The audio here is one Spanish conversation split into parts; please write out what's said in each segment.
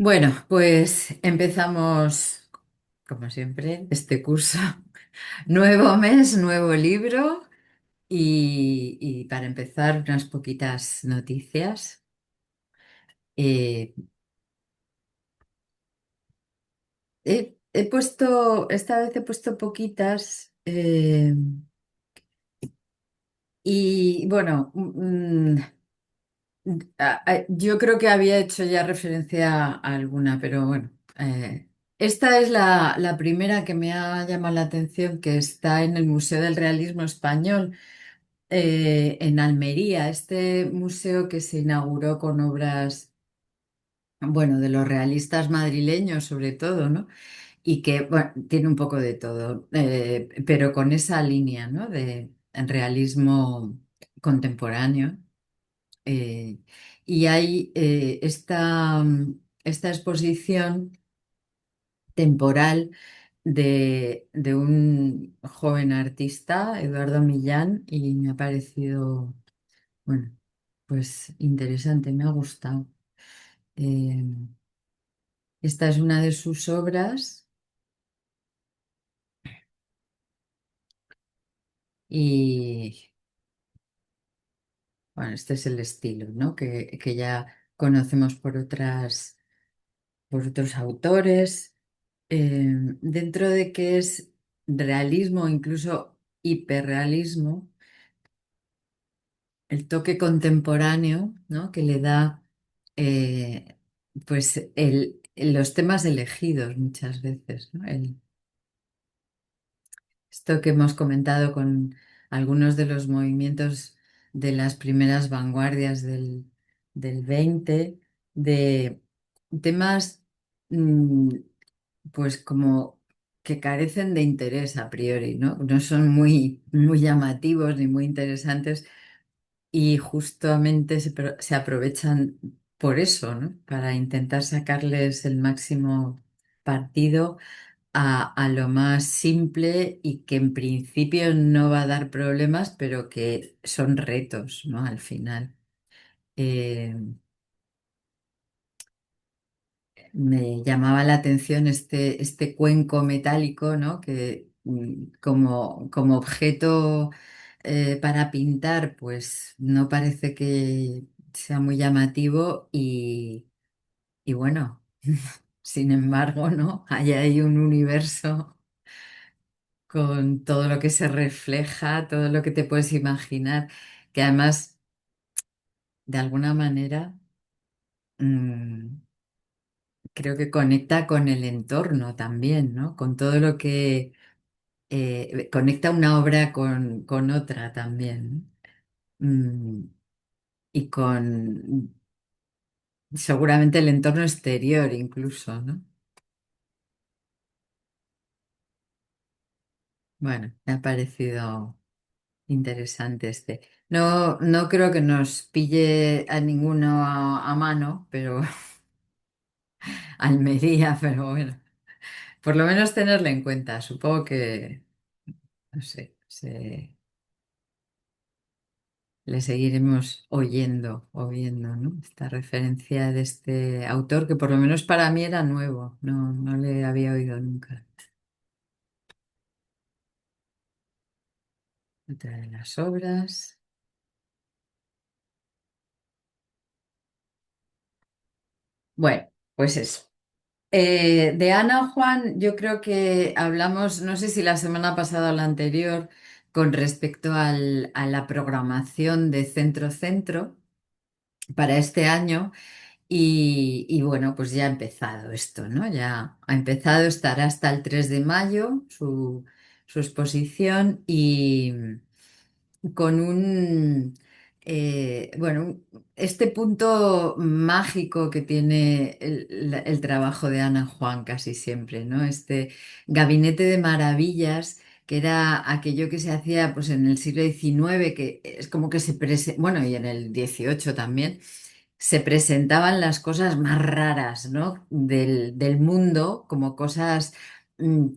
Bueno, pues empezamos, como siempre, este curso. Nuevo mes, nuevo libro y para empezar unas poquitas noticias. Eh, esta vez he puesto poquitas y bueno, yo creo que había hecho ya referencia a alguna, pero bueno. Esta es la primera que me ha llamado la atención, que está en el Museo del Realismo Español, en Almería. Este museo que se inauguró con obras, bueno, de los realistas madrileños sobre todo, ¿no? Y que, bueno, tiene un poco de todo, pero con esa línea, ¿no? De realismo contemporáneo. Eh, y hay esta exposición temporal de un joven artista, Eduardo Millán, y me ha parecido, bueno, pues interesante, me ha gustado. Eh, Esta es una de sus obras y, bueno, este es el estilo, ¿no? Que ya conocemos por otros autores. Dentro de que es realismo, incluso hiperrealismo, el toque contemporáneo, ¿no? Que le da eh, pues los temas elegidos muchas veces, ¿no? Esto que hemos comentado con algunos de los movimientos de las primeras vanguardias del 20, de temas mm, pues como que carecen de interés a priori, ¿no? No son muy llamativos ni muy interesantes y justamente se aprovechan por eso, ¿no? Para intentar sacarles el máximo partido a lo más simple y que en principio no va a dar problemas, pero que son retos, ¿no? Al final. Eh, Me llamaba la atención este cuenco metálico, ¿no? Que como objeto para pintar, pues no parece que sea muy llamativo y bueno, sin embargo, ¿no? Hay ahí un universo con todo lo que se refleja, todo lo que te puedes imaginar, que además, de alguna manera, mm, creo que conecta con el entorno también, ¿no? Con todo lo que conecta una obra con otra también, ¿no? Y con seguramente el entorno exterior incluso, ¿no? Bueno, me ha parecido interesante este. No, no creo que nos pille a ninguno a mano, pero Almería, pero bueno, por lo menos tenerla en cuenta. Supongo que, no sé, le seguiremos o viendo, ¿no? Esta referencia de este autor que por lo menos para mí era nuevo, no le había oído nunca. Otra de las obras. Bueno, pues eso. De Ana Juan, yo creo que hablamos, no sé si la semana pasada o la anterior, con respecto a la programación de Centro Centro para este año. Y bueno, pues ya ha empezado esto, ¿no? Ya ha empezado, estará hasta el 3 de mayo su exposición y con bueno, este punto mágico que tiene el trabajo de Ana Juan casi siempre, ¿no? Este gabinete de maravillas, que era aquello que se hacía pues en el siglo XIX, que es como que bueno, y en el XVIII también se presentaban las cosas más raras, ¿no? Del mundo, como cosas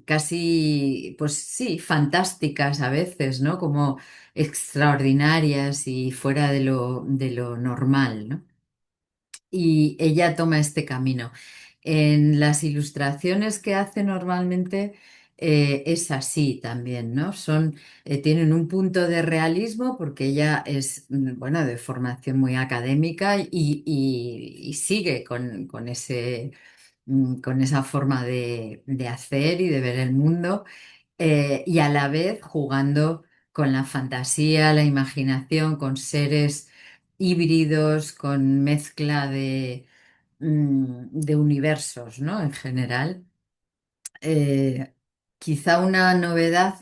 casi, pues sí, fantásticas a veces, ¿no? Como extraordinarias y fuera de lo normal, ¿no? Y ella toma este camino. En las ilustraciones que hace normalmente es así también, ¿no? Tienen un punto de realismo porque ella es, bueno, de formación muy académica y sigue con ese, con esa forma de hacer y de ver el mundo, y a la vez jugando con la fantasía, la imaginación, con seres híbridos, con mezcla de universos, ¿no? En general. Eh, Quizá una novedad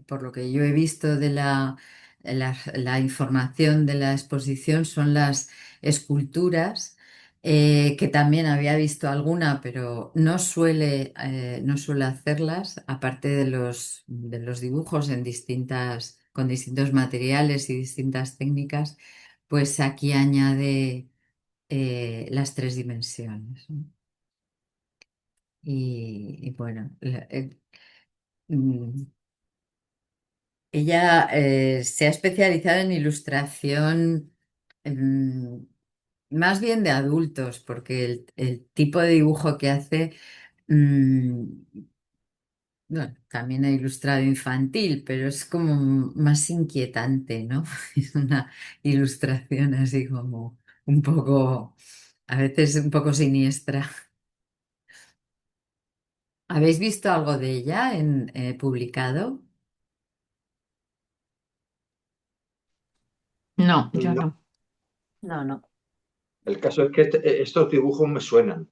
por lo que yo he visto de la información de la exposición son las esculturas, que también había visto alguna, pero no suele hacerlas, aparte de los dibujos con distintos materiales y distintas técnicas, pues aquí añade las tres dimensiones, ¿no? Y bueno, mm, ella se ha especializado en ilustración, mm, más bien de adultos, porque el tipo de dibujo que hace, mm, bueno, también ha ilustrado infantil, pero es como más inquietante, ¿no? Es una ilustración así como un poco, a veces un poco siniestra. ¿Habéis visto algo de ella publicado? No, yo No, no. No, no. el caso es que estos dibujos me suenan,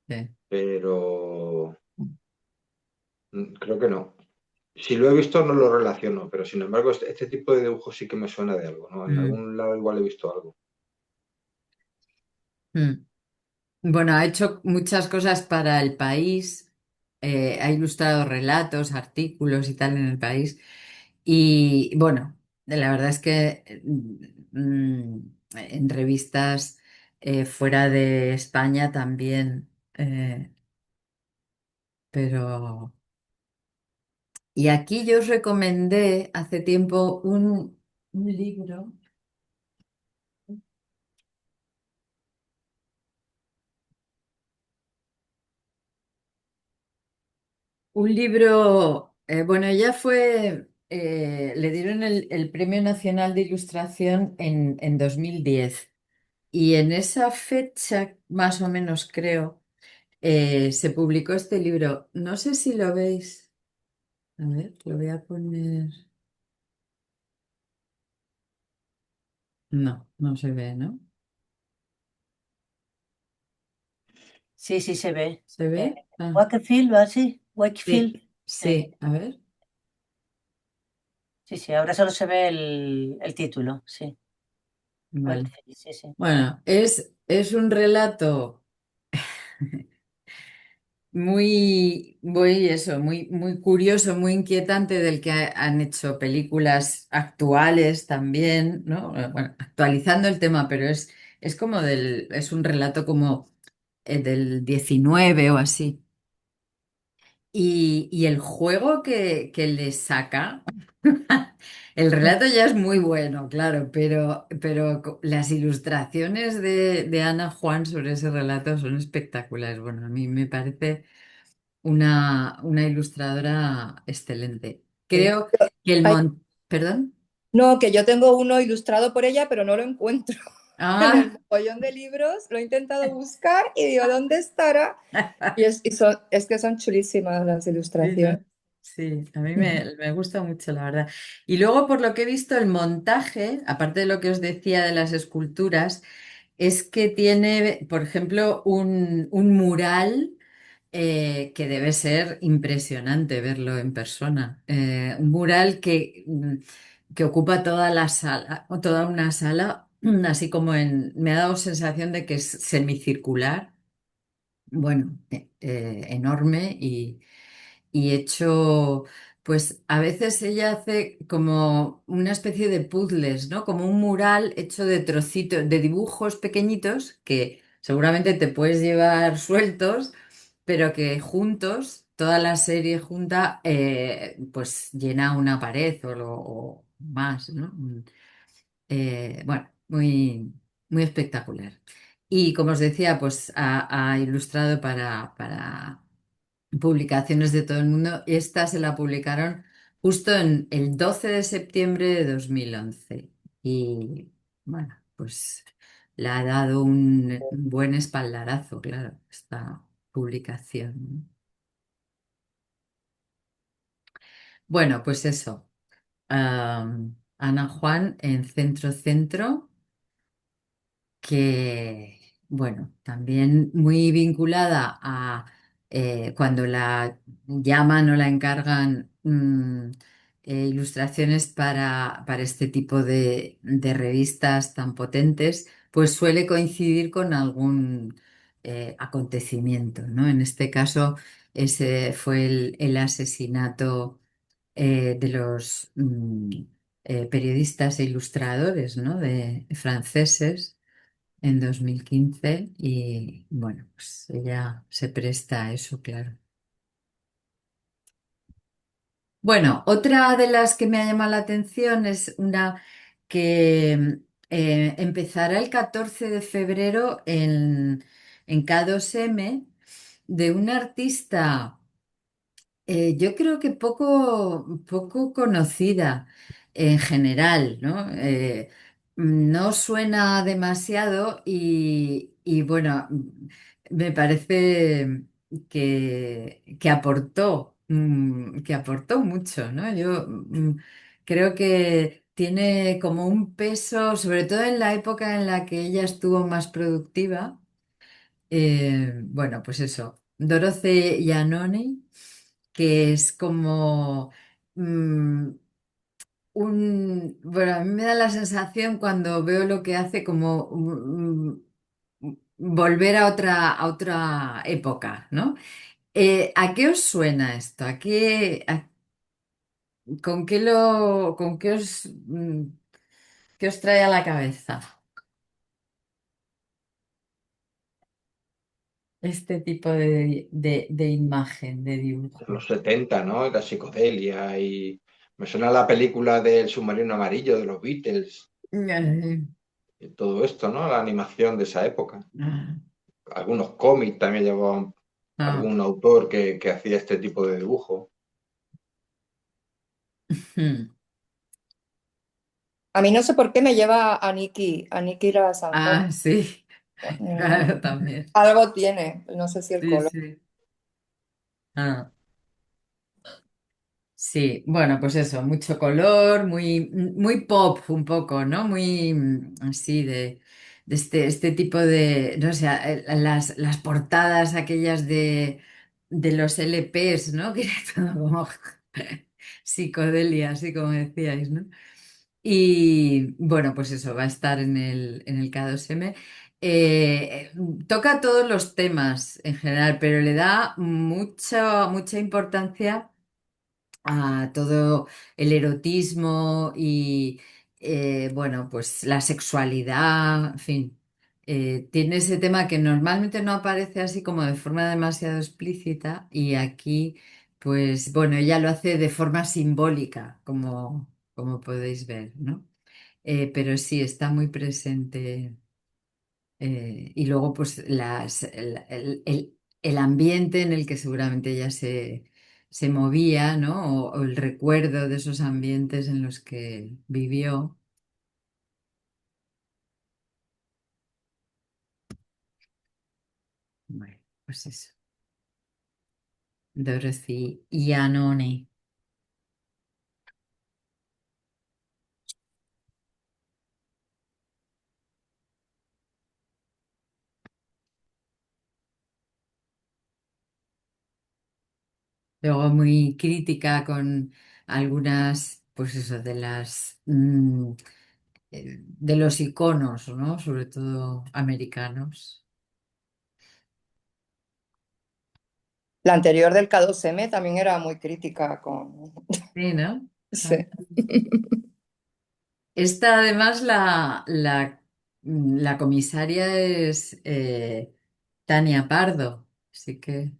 Sí. pero creo que no. Si lo he visto no lo relaciono, pero sin embargo este tipo de dibujos sí que me suena de algo, ¿no? En Mm, algún lado igual he visto algo. mm. Bueno, ha hecho muchas cosas para el país, ha ilustrado relatos, artículos y tal en el país. Y bueno, la verdad es que en revistas fuera de España también, pero... Y aquí yo os recomendé hace tiempo un libro. Un libro, bueno, le dieron el Premio Nacional de Ilustración en 2010 y en esa fecha, más o menos creo, se publicó este libro. No sé si lo veis. A ver, lo voy a poner. No, no se ve, ¿no? Sí, sí se ve. ¿Se ve? Ah, Wakefield o así. sí, Wakefield. Sí, sí, a ver. sí, sí. Ahora solo se ve el título. Sí. Vale. Wakefield, sí, sí. Bueno, es un relato muy curioso, muy inquietante, del que han hecho películas actuales también, ¿no? Bueno, actualizando el tema, pero es como es un relato como del 19 o así. Y el juego que le saca, el relato ya es muy bueno, claro, pero las ilustraciones de Ana Juan sobre ese relato son espectaculares. Bueno, a mí me parece una ilustradora excelente. Sí. Creo que Ay, ¿Perdón? no, que yo tengo uno ilustrado por ella, pero no lo encuentro en el Ah, mogollón de libros. Lo he intentado buscar y digo, ¿dónde estará? Es que son chulísimas las sí, ¿no? ilustraciones. Sí, a mí me gusta mucho, la verdad. Y luego, por lo que he visto, el montaje, aparte de lo que os decía de las esculturas, es que tiene, por ejemplo, un mural que debe ser impresionante verlo en persona. Un mural que ocupa toda la sala, o toda una sala, así como me ha dado sensación de que es semicircular, bueno, enorme y hecho, pues a veces ella hace como una especie de puzzles, ¿no? Como un mural hecho de trocitos, de dibujos pequeñitos que seguramente te puedes llevar sueltos, pero que juntos, toda la serie junta, pues llena una pared o más, ¿no? Bueno, muy espectacular. Y como os decía, pues ha ilustrado para publicaciones de todo el mundo. Esta se la publicaron justo en el 12 de septiembre de 2011. Y bueno, pues le ha dado un buen espaldarazo, claro, esta publicación, ¿no? Bueno, pues eso. Ana Juan en Centro Centro, que, bueno, también muy vinculada a cuando la llaman o la encargan ilustraciones para este tipo de revistas tan potentes, pues suele coincidir con algún acontecimiento, ¿no? En este caso, ese fue el asesinato de los periodistas e ilustradores, ¿no? De franceses en 2015 y bueno, pues ella se presta a eso, claro. Bueno, otra de las que me ha llamado la atención es una que empezará el 14 de febrero en K2M de un artista. Yo creo que poco conocida en general, ¿no? No suena demasiado y, bueno, me parece que aportó mucho, ¿no? Yo creo que tiene como un peso, sobre todo en la época en la que ella estuvo más productiva. Bueno, pues eso, Dorothy Giannoni, que es como mm, bueno, a mí me da la sensación cuando veo lo que hace como volver a otra época, ¿no? ¿A qué os suena esto? ¿Con qué os trae a la cabeza este tipo de imagen, de En dibujo? los 70, ¿no? La psicodelia y me suena la película del submarino amarillo de los Beatles y todo esto, ¿no? La animación de esa época. Ah, Algunos cómics también llevaban ah. algún autor que hacía este tipo de dibujo. Hmm. A mí no sé por qué me lleva a Nikki Rasanzón. Ah, sí, Mm, claro, también. algo tiene, no sé si el Sí, color. sí. Ah, sí, bueno, pues eso, mucho color, muy pop un poco, ¿no? Muy así de este tipo de, no sé, las portadas aquellas de los LPs, ¿no? Que era todo como psicodelia, así como decíais, ¿no? Y bueno, pues eso, va a estar en el K2M. Eh, Toca todos los temas en general, pero le da mucha importancia a todo el erotismo y, bueno, pues la sexualidad, en fin. Tiene ese tema que normalmente no aparece así como de forma demasiado explícita y aquí, pues bueno, ella lo hace de forma simbólica, como podéis ver, ¿no? Pero sí, está muy presente. Y luego, pues, el ambiente en el que seguramente ella se movía, ¿no? O el recuerdo de esos ambientes en los que vivió. Bueno, pues eso. Dorothy Iannone. Luego muy crítica con algunas, pues eso, de los iconos, ¿no? Sobre todo americanos. La anterior del K2M también era muy crítica con... Sí, ¿no? Sí. Ah. Esta además la comisaria es Tania Pardo. Así que,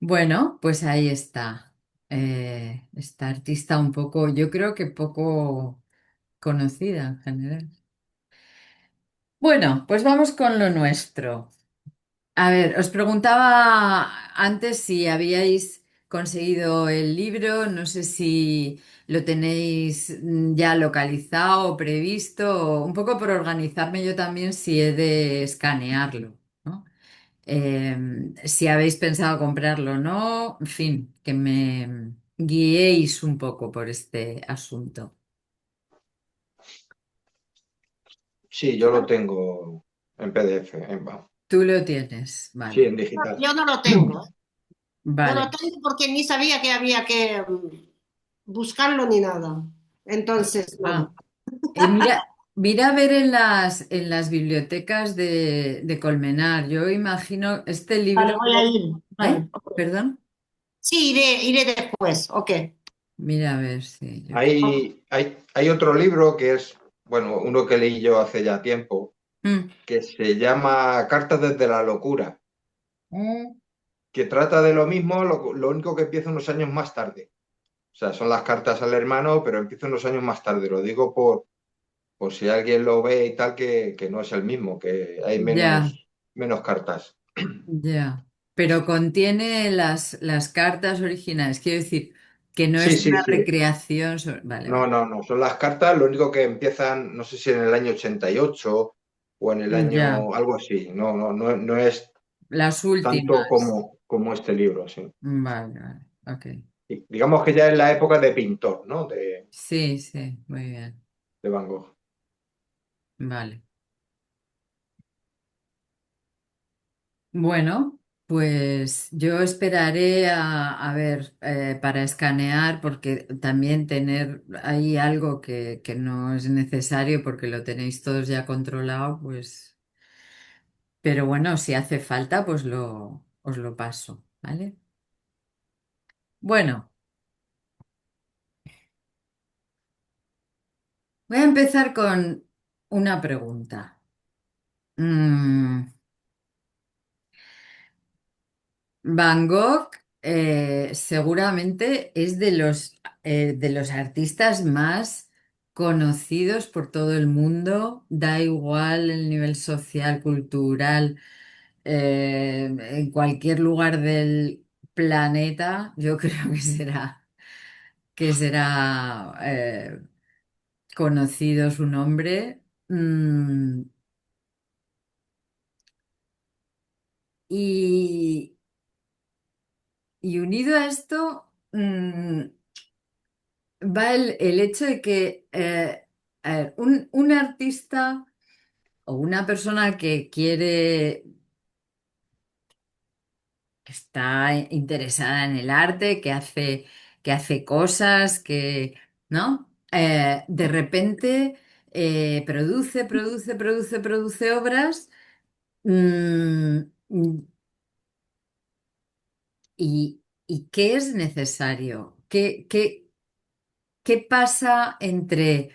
bueno, pues ahí está. Esta artista un poco, yo creo que poco conocida en general. Bueno, pues vamos con lo nuestro. A ver, os preguntaba antes si habíais conseguido el libro, no sé si lo tenéis ya localizado o previsto, un poco por organizarme yo también si he de escanearlo, ¿no? Si habéis pensado comprarlo o no, en fin, que me guiéis un poco por este asunto. Sí, yo lo tengo en PDF, Tú lo tienes, sí, vale. en digital. Yo no lo tengo. No lo Vale. tengo porque ni sabía que había que buscarlo ni nada. Entonces, Ah. no. Mira a ver en las bibliotecas de Colmenar. Yo imagino este libro. Vale, voy a ir. ¿Eh? Vale. ¿Perdón? Sí, iré después. Ok. Mira a ver si yo creo. Hay otro libro que es, bueno, uno que leí yo hace ya tiempo, Mm. que se llama Cartas desde la locura, Mm. que trata de lo mismo, lo único que empieza unos años más tarde. O sea, son las cartas al hermano, pero empieza unos años más tarde. Lo digo por si alguien lo ve y tal, que no es el mismo, que hay Ya, menos cartas. ya. Pero contiene las cartas originales. Quiero decir que no Sí, es sí, una sí. recreación. Vale, No, vale. no, no. Son las cartas, lo único que empiezan, no sé si en el año 88 o en el Ya, año algo así. No, no, no, no es las tanto últimas. como este libro, sí. Vale, vale. Ok. Y digamos que ya es la época de pintor, ¿no? Sí, sí, muy bien. De Van Gogh. Vale. Bueno, pues yo esperaré a ver para escanear, porque también tener ahí algo que no es necesario porque lo tenéis todos ya controlado, pues, pero bueno, si hace falta, pues os lo paso, ¿vale? Bueno, voy a empezar con una pregunta. Mm, Van Gogh seguramente es de los artistas más conocidos por todo el mundo, da igual el nivel social, cultural, en cualquier lugar del planeta, yo creo que será conocido su nombre. Y, y unido a esto, va el hecho de que a ver, un artista o una persona que está interesada en el arte, que hace cosas, ¿no? De repente produce obras. mm, ¿Y qué es necesario? ¿Qué pasa entre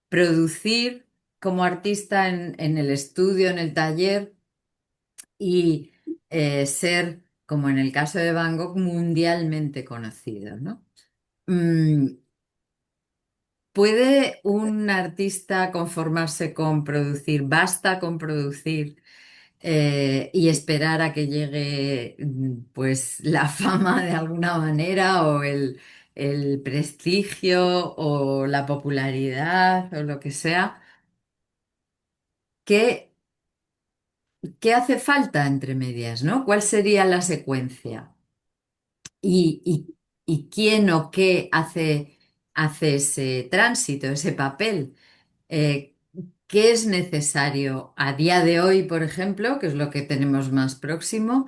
producir como artista en el estudio, en el taller y ser, como en el caso de Van Gogh, mundialmente conocido, ¿no? Mm, ¿Puede un artista conformarse con producir? ¿Basta con producir y esperar a que llegue pues la fama de alguna manera o el prestigio o la popularidad o lo que sea? ¿Qué, qué hace falta entre medias, ¿no? ¿Cuál sería la secuencia? ¿Y quién o qué hace ese tránsito, ese papel? Eh, ¿Qué es necesario a día de hoy, por ejemplo, que es lo que tenemos más próximo?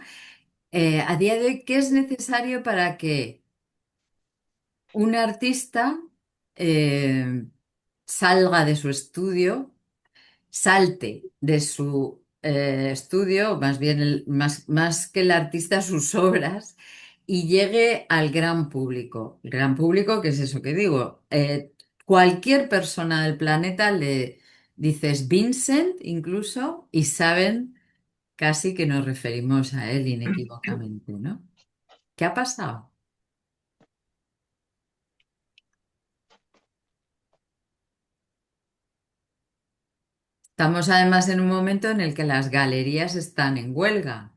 A día de hoy, ¿qué es necesario para que un artista eh, salga de su estudio, salte de su estudio, más bien más que el artista, sus obras, y llegue al gran público? El gran público, ¿qué es eso que digo? Cualquier persona del planeta le dices Vincent incluso y saben casi que nos referimos a él inequívocamente, ¿no? ¿Qué ha pasado? Estamos además en un momento en el que las galerías están en huelga,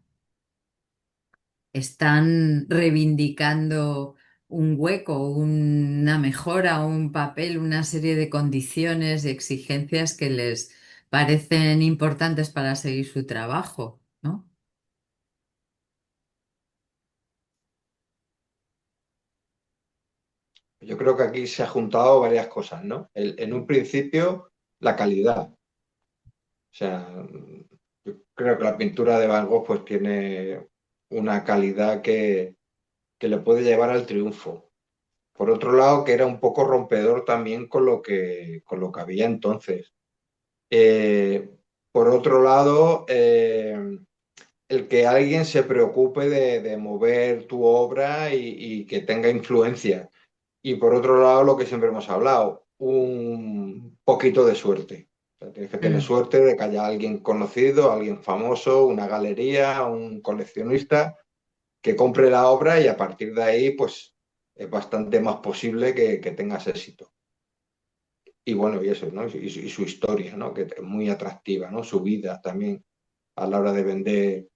están reivindicando un hueco, una mejora, un papel, una serie de condiciones y exigencias que les parecen importantes para seguir su trabajo, ¿no? Yo creo que aquí se ha juntado varias cosas, ¿no? En un principio, la calidad. O sea, yo creo que la pintura de Van Gogh pues tiene una calidad que le puede llevar al triunfo. Por otro lado, que era un poco rompedor también con lo que había entonces. Eh, por otro lado, el que alguien se preocupe de mover tu obra y que tenga influencia. Y por otro lado, lo que siempre hemos hablado, un poquito de suerte. O sea, tienes que tener Mm, suerte de que haya alguien conocido, alguien famoso, una galería, un coleccionista que compre la obra y a partir de ahí, pues es bastante más posible que tengas éxito. Y bueno, y eso, ¿no? Y su historia, ¿no? Que es muy atractiva, ¿no? Su vida también a la hora de vender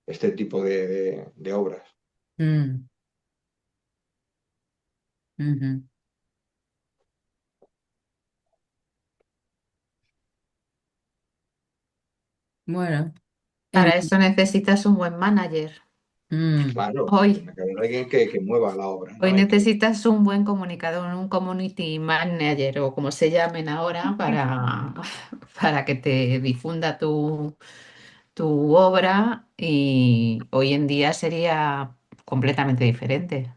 este tipo de obras. mm, ujú. Bueno, en- Para eso necesitas un buen manager. mm, Claro, Hoy, tiene que haber alguien que mueva la obra, ¿no? hoy Hay que... necesitas un buen comunicador, un community manager o como se llamen ahora para que te difunda tu obra y hoy en día sería completamente diferente.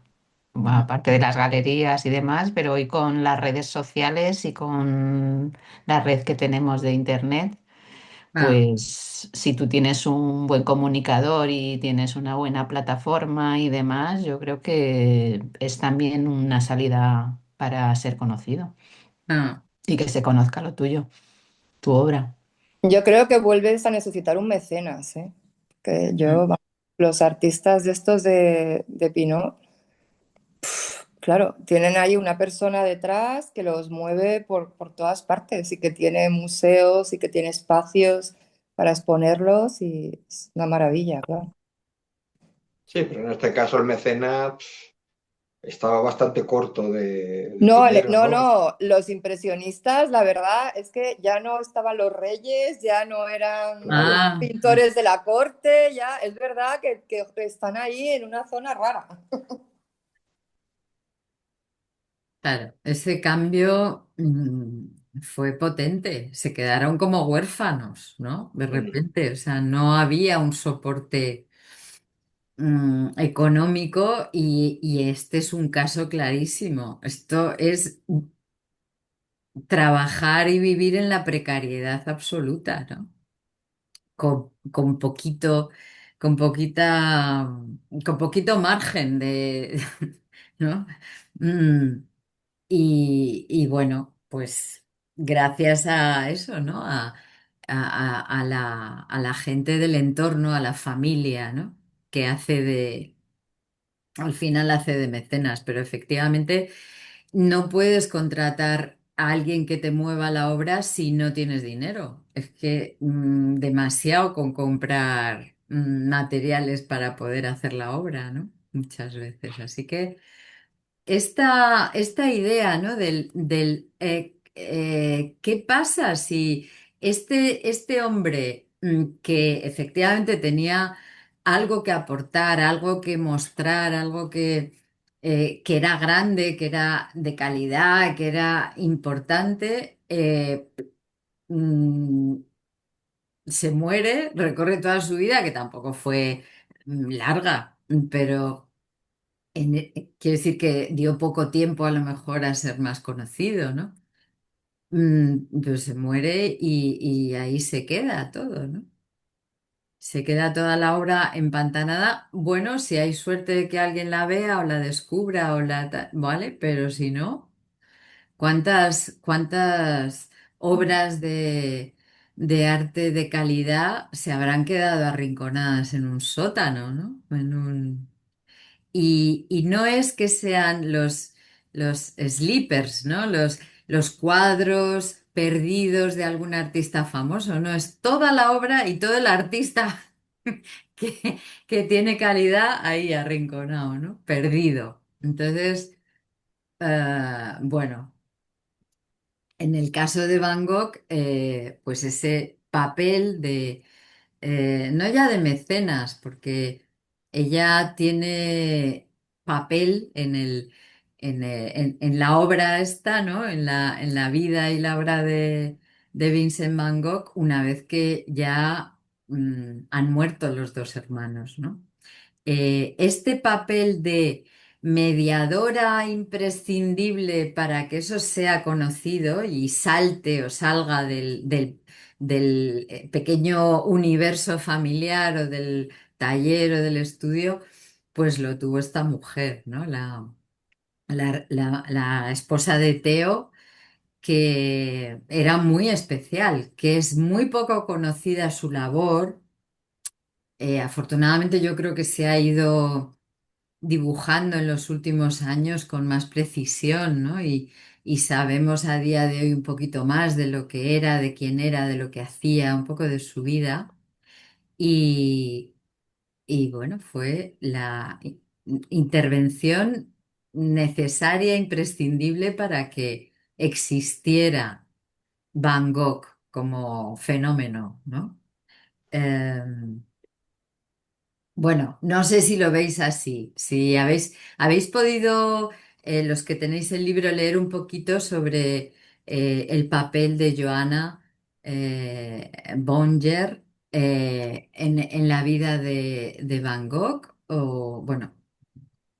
Bueno, aparte de las galerías y demás, pero hoy con las redes sociales y con la red que tenemos de internet. ah, Pues si tú tienes un buen comunicador y tienes una buena plataforma y demás, yo creo que es también una salida para ser conocido ah, y que se conozca lo tuyo, tu obra. Yo creo que vuelves a necesitar un mecenas, ¿eh? Que mm, los artistas de estos de Pinot, claro, tienen ahí una persona detrás que los mueve por todas partes y que tiene museos y que tiene espacios para exponerlos y es una maravilla, claro. Sí, pero en este caso el mecenas estaba bastante corto de No, dinero, no, ¿no? no, los impresionistas, la verdad es que ya no estaban los reyes, ya no eran Claro. ah, pintores de la corte, ya es verdad que están ahí en una zona rara. claro, ese cambio fue potente, se quedaron como huérfanos, ¿no? De Mm. repente, o sea, no había un soporte económico y este es un caso clarísimo. Esto es trabajar y vivir en la precariedad absoluta, ¿no? Con poquito, con poquita, con poquito margen de, ¿no? Mm, y bueno, pues gracias a eso, ¿no? A la gente del entorno, a la familia, ¿no? Que hace al final hace de mecenas, pero efectivamente no puedes contratar a alguien que te mueva la obra si no tienes dinero. Es que demasiado con comprar materiales para poder hacer la obra, ¿no? Muchas veces. Así que esta idea, ¿no? ¿Qué pasa si este hombre que efectivamente tenía algo que aportar, algo que mostrar, algo que era grande, que era de calidad, que era importante, mm, se muere, recorre toda su vida, que tampoco fue larga, pero quiere decir que dio poco tiempo a lo mejor a ser más conocido, ¿no? Pues se muere y ahí se queda todo, ¿no? Se queda toda la obra empantanada. Bueno, si hay suerte de que alguien la vea o la descubra o ¿vale? Pero si no, ¿cuántas obras de arte de calidad se habrán quedado arrinconadas en un sótano, ¿no? Y no es que sean los sleepers, ¿no? Los cuadros perdidos de algún artista famoso, no, es toda la obra y todo el artista que, que tiene calidad ahí arrinconado, ¿no? Perdido. Entonces, bueno, en el caso de Van Gogh, pues ese papel de no ya de mecenas, porque ella tiene papel en la obra esta, ¿no? En la vida y la obra de Vincent Van Gogh, una vez que ya han muerto los dos hermanos, ¿no? Este papel de mediadora imprescindible para que eso sea conocido y salte o salga del pequeño universo familiar o del taller o del estudio, pues lo tuvo esta mujer, ¿no? La esposa de Theo, que era muy especial, que es muy poco conocida su labor. Afortunadamente yo creo que se ha ido dibujando en los últimos años con más precisión, ¿no? Y sabemos a día de hoy un poquito más de lo que era, de quién era, de lo que hacía, un poco de su vida. Y, y bueno, fue la intervención necesaria, imprescindible para que existiera Van Gogh como fenómeno, ¿no? Em, Bueno, no sé si lo veis así. Si habéis podido, los que tenéis el libro, leer un poquito sobre el papel de Joanna Bonger en la vida de Van Gogh. O, bueno,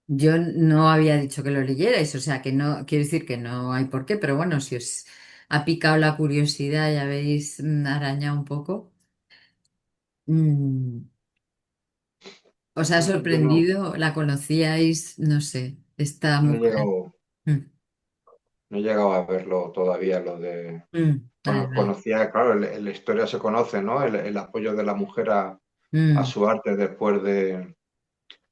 yo no había dicho que lo leyerais, o sea que no, quiero decir que no hay por qué, pero bueno, si os ha picado la curiosidad y habéis arañado un poco. mm, ¿Os ha Yo no, sorprendido? ¿La conocíais? No sé, esta no he mujer. llegado, Mm, no he llegado a verlo todavía, lo de... vale, Bueno, vale. conocía, claro, en la historia se conoce, ¿no? El apoyo de la mujer a Mm, su arte después de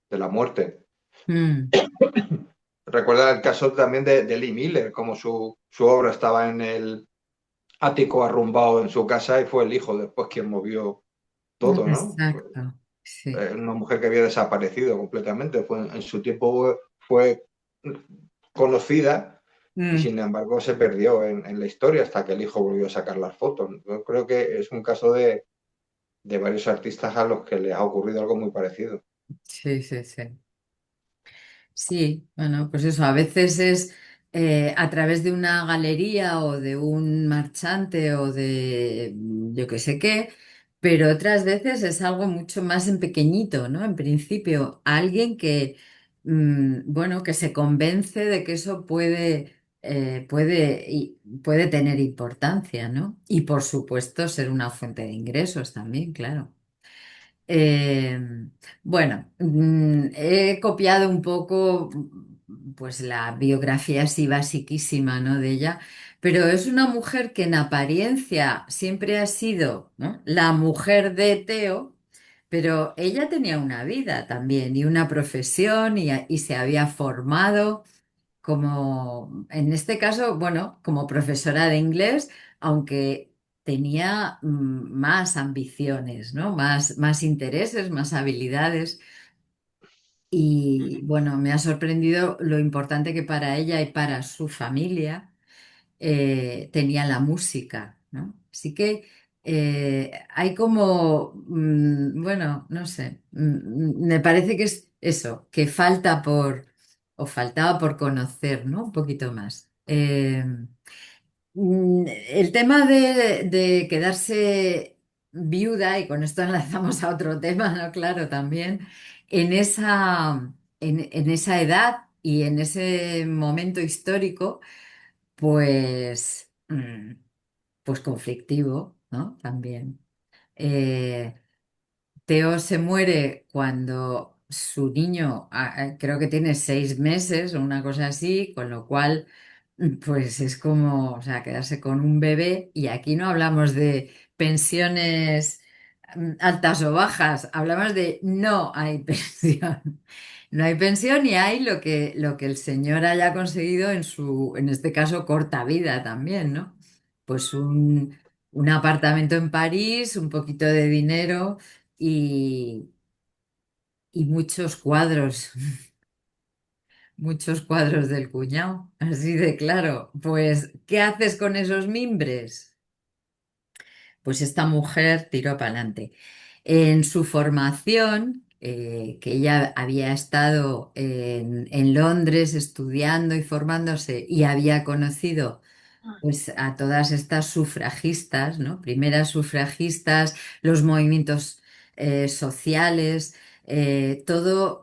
la muerte. mm, Recuerda el caso también de Lee Miller, como su obra estaba en el ático arrumbado en su casa y fue el hijo después quien movió todo, ¿no? exacto, sí. Una mujer que había desaparecido completamente. En su tiempo fue conocida y Mm, sin embargo se perdió en la historia hasta que el hijo volvió a sacar las fotos. Yo creo que es un caso de varios artistas a los que les ha ocurrido algo muy parecido. sí, sí, sí. Sí, bueno, pues eso, a veces es a través de una galería o de un marchante o de yo qué sé qué, pero otras veces es algo mucho más en pequeñito, ¿no? En principio, alguien que, bueno, que se convence de que eso puede tener importancia, ¿no? Y por supuesto ser una fuente de ingresos también, claro. Eh, bueno, he copiado un poco, pues la biografía así basiquísima, ¿no? De ella, pero es una mujer que en apariencia siempre ha sido, ¿no? La mujer de Teo, pero ella tenía una vida también y una profesión y se había formado como, en este caso, bueno, como profesora de inglés, aunque tenía más ambiciones, ¿no? Más intereses, más habilidades. Y bueno, me ha sorprendido lo importante que para ella y para su familia tenía la música, ¿no? Así que hay como, bueno, no sé, me parece que es eso, que falta o faltaba por conocer, ¿no? Un poquito más. El tema de quedarse viuda, y con esto enlazamos a otro tema, ¿no? Claro, también, en esa edad y en ese momento histórico, pues, pues conflictivo, ¿no? También. Eh, Teo se muere cuando su niño, creo que tiene 6 meses o una cosa así, con lo cual, pues es como, o sea, quedarse con un bebé. Y aquí no hablamos de pensiones altas o bajas, hablamos de no hay pensión. No hay pensión y hay lo que el señor haya conseguido en su, en este caso, corta vida también, ¿no? pues un apartamento en París, un poquito de dinero y, y muchos cuadros del cuñado, así de claro. Pues, ¿qué haces con esos mimbres? Pues esta mujer tiró para adelante. En su formación, que ella había estado en Londres estudiando y formándose y había conocido pues a todas estas sufragistas, ¿no? Primeras sufragistas, los movimientos sociales, todo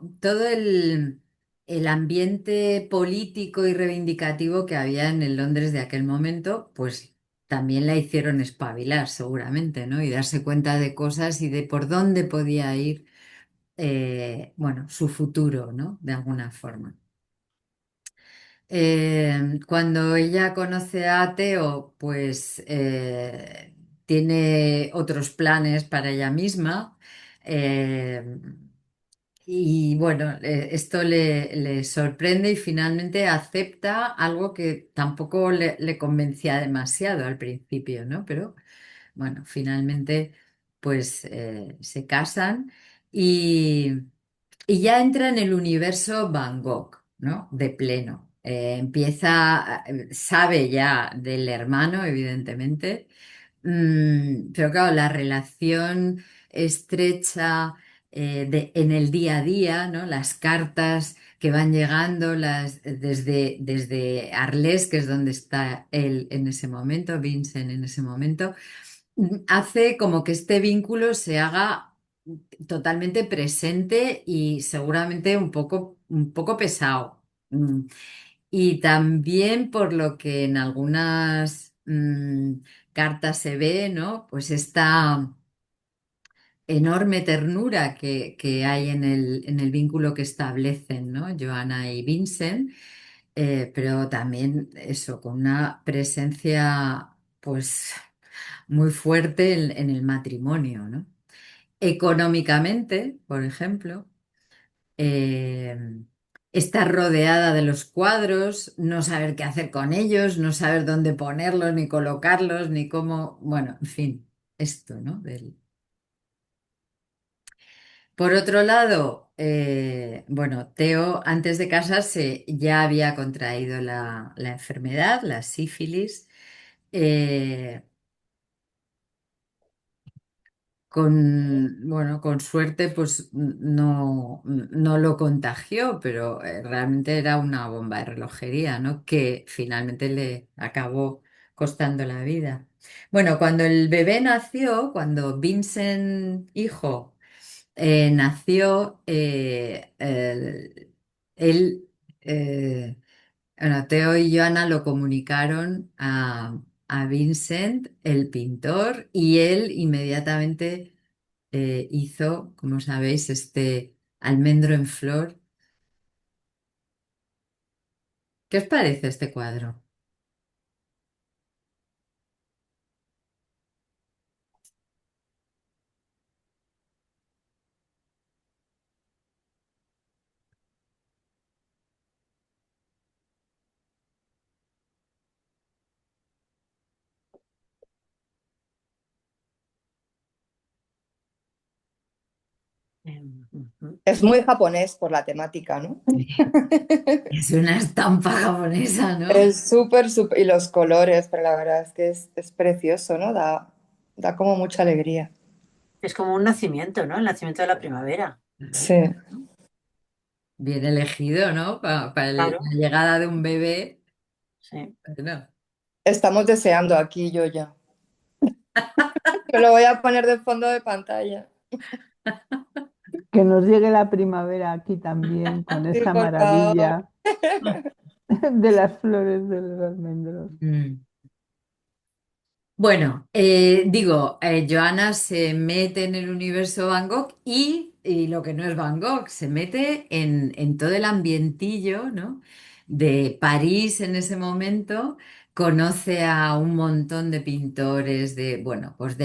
el ambiente político y reivindicativo que había en el Londres de aquel momento, pues también la hicieron espabilar, seguramente, ¿no? Y darse cuenta de cosas y de por dónde podía ir, bueno, su futuro, ¿no? De alguna forma. Cuando ella conoce a Teo, pues tiene otros planes para ella misma. eh, y bueno, esto le sorprende y finalmente acepta algo que tampoco le convencía demasiado al principio, ¿no? Pero bueno, finalmente pues se casan y, y ya entra en el universo Van Gogh, ¿no? De pleno. Sabe ya del hermano, evidentemente, pero claro, la relación estrecha en el día a día, ¿no? Las cartas que van llegando desde Arles, que es donde está él en ese momento, Vincent en ese momento, hace como que este vínculo se haga totalmente presente y seguramente un poco pesado. Y también por lo que en algunas cartas se ve, ¿no? Pues esta enorme ternura que hay en el vínculo que establecen, ¿no? Joanna y Vincent, pero también eso, con una presencia, pues muy fuerte en el matrimonio, ¿no? Económicamente, por ejemplo, eh, estar rodeada de los cuadros, no saber qué hacer con ellos, no saber dónde ponerlos, ni colocarlos, ni cómo, bueno, en fin, esto, ¿no? Por otro lado, bueno, Teo antes de casarse ya había contraído la enfermedad, la sífilis. eh, bueno, con suerte, pues no lo contagió, pero realmente era una bomba de relojería, ¿no? Que finalmente le acabó costando la vida. Bueno, cuando el bebé nació, cuando Vincent, hijo, nació, él, eh, bueno, Teo y Joana lo comunicaron a Vincent, el pintor, y él inmediatamente hizo, como sabéis, este almendro en flor. ¿Qué os parece este cuadro? Ujú. Es muy japonés por la temática, ¿no? Es una estampa japonesa, ¿no? Es súper, súper, y los colores, pero la verdad es que es precioso, ¿no? Da como mucha alegría. Es como un nacimiento, ¿no? El nacimiento de la primavera. Sí, Bien elegido, ¿no? Para la Claro, llegada de un bebé. sí. Bueno, estamos deseando aquí yo ya. Me lo voy a poner de fondo de pantalla. Que nos llegue la primavera aquí también con Sí, esa por favor. maravilla de las flores de los almendros. mm. Bueno, digo, Johanna se mete en el universo Van Gogh y lo que no es Van Gogh, se mete en todo el ambientillo, ¿no? De París en ese momento, conoce a un montón de pintores, bueno, pues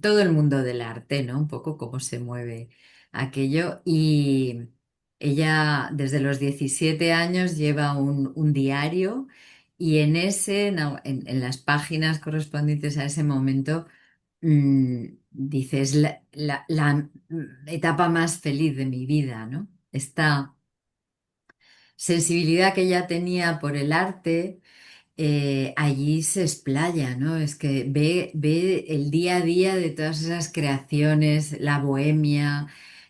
todo el mundo del arte, ¿no? Un poco cómo se mueve aquello. Y ella desde los 17 años lleva un diario Y en ese, no, en las páginas correspondientes a ese momento, dices la etapa más feliz de mi vida, ¿no? Esta sensibilidad que ella tenía por el arte, allí se explaya, ¿no? Es que ve el día a día de todas esas creaciones, la bohemia,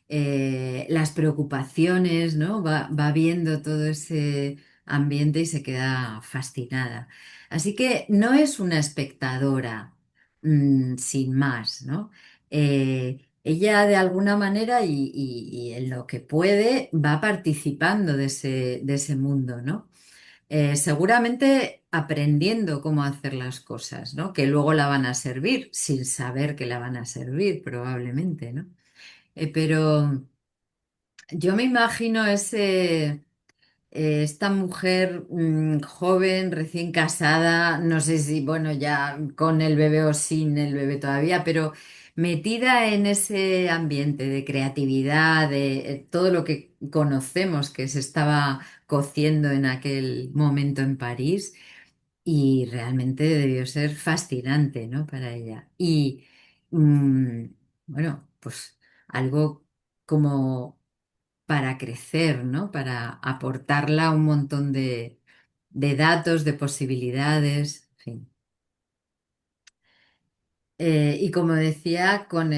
las preocupaciones, ¿no? Va viendo todo ese ambiente y se queda fascinada. Así que no es una espectadora, sin más, ¿no? Ella de alguna manera y en lo que puede va participando de ese mundo, ¿no? Seguramente aprendiendo cómo hacer las cosas, ¿no? Que luego la van a servir, sin saber que la van a servir, probablemente, ¿no? Pero yo me imagino esta mujer, joven, recién casada, no sé si, bueno, ya con el bebé o sin el bebé todavía, pero metida en ese ambiente de creatividad, de todo lo que conocemos que se estaba cociendo en aquel momento en París, y realmente debió ser fascinante, ¿no? Para ella. Y mm, bueno, pues algo como para crecer, ¿no? Para aportarla un montón de datos, de posibilidades, en fin. Y como decía, con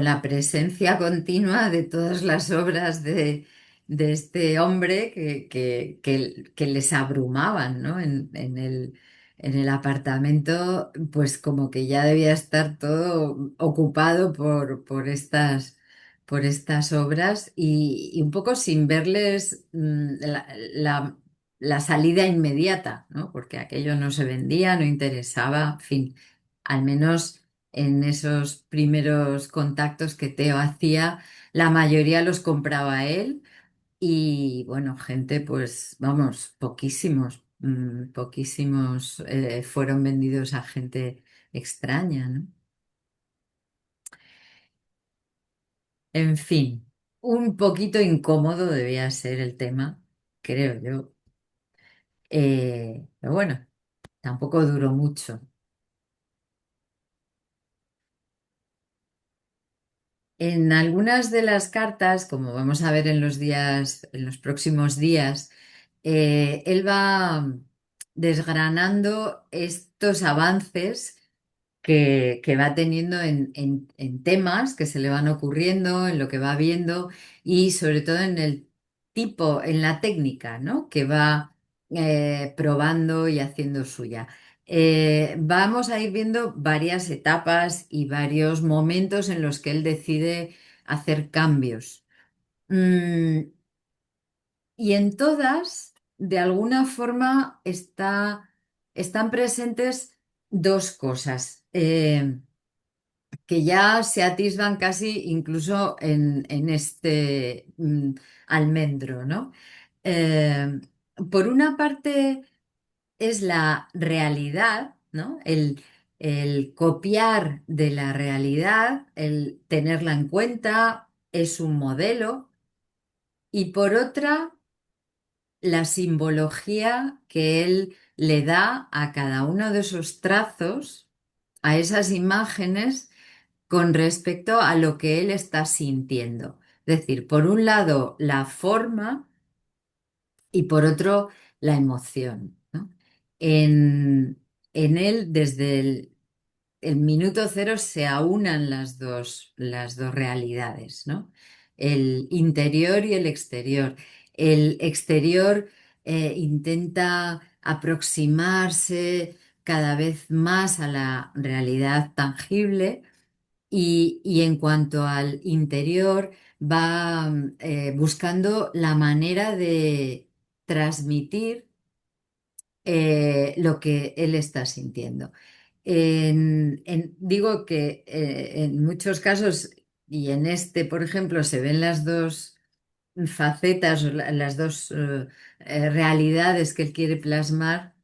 la presencia continua de todas las obras de este hombre que les abrumaban, ¿no? En el apartamento, pues como que ya debía estar todo ocupado por estas obras y un poco sin verles, la salida inmediata, ¿no? Porque aquello no se vendía, no interesaba, en fin, al menos en esos primeros contactos que Teo hacía, la mayoría los compraba él y bueno, gente, pues vamos, poquísimos, poquísimos, fueron vendidos a gente extraña, ¿no? En fin, un poquito incómodo debía ser el tema, creo yo. Pero bueno, tampoco duró mucho. En algunas de las cartas, como vamos a ver en los próximos días, él va desgranando estos avances que va teniendo en temas que se le van ocurriendo, en lo que va viendo y sobre todo en el tipo, en la técnica, ¿no? Que va, probando y haciendo suya. Vamos a ir viendo varias etapas y varios momentos en los que él decide hacer cambios. Mm, y en todas, de alguna forma, están presentes dos cosas. Que ya se atisban casi incluso en este, almendro, ¿no? Eh, por una parte es la realidad, ¿no? El copiar de la realidad, el tenerla en cuenta, es un modelo, y por otra, la simbología que él le da a cada uno de esos trazos, a esas imágenes con respecto a lo que él está sintiendo. Es decir, por un lado la forma y por otro la emoción, ¿no? En, en él, desde el minuto cero, se aunan las dos realidades, ¿no? El interior y el exterior. El exterior, intenta aproximarse cada vez más a la realidad tangible y en cuanto al interior, va, buscando la manera de transmitir, lo que él está sintiendo. Digo que, en muchos casos, y en este, por ejemplo, se ven las dos facetas, o las dos, realidades que él quiere plasmar,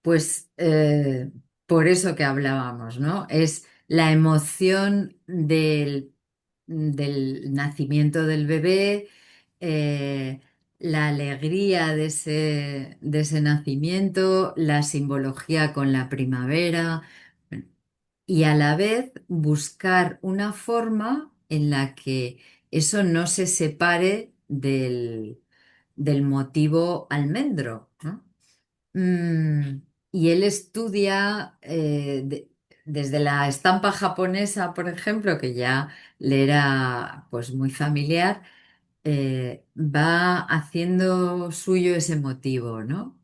pues, por eso que hablábamos, ¿no? Es la emoción del nacimiento del bebé, eh, la alegría de ese nacimiento, la simbología con la primavera y a la vez buscar una forma en la que eso no se separe del motivo almendro, ¿no? Mm, y él estudia desde la estampa japonesa, por ejemplo, que ya le era pues muy familiar, va haciendo suyo ese motivo, ¿no?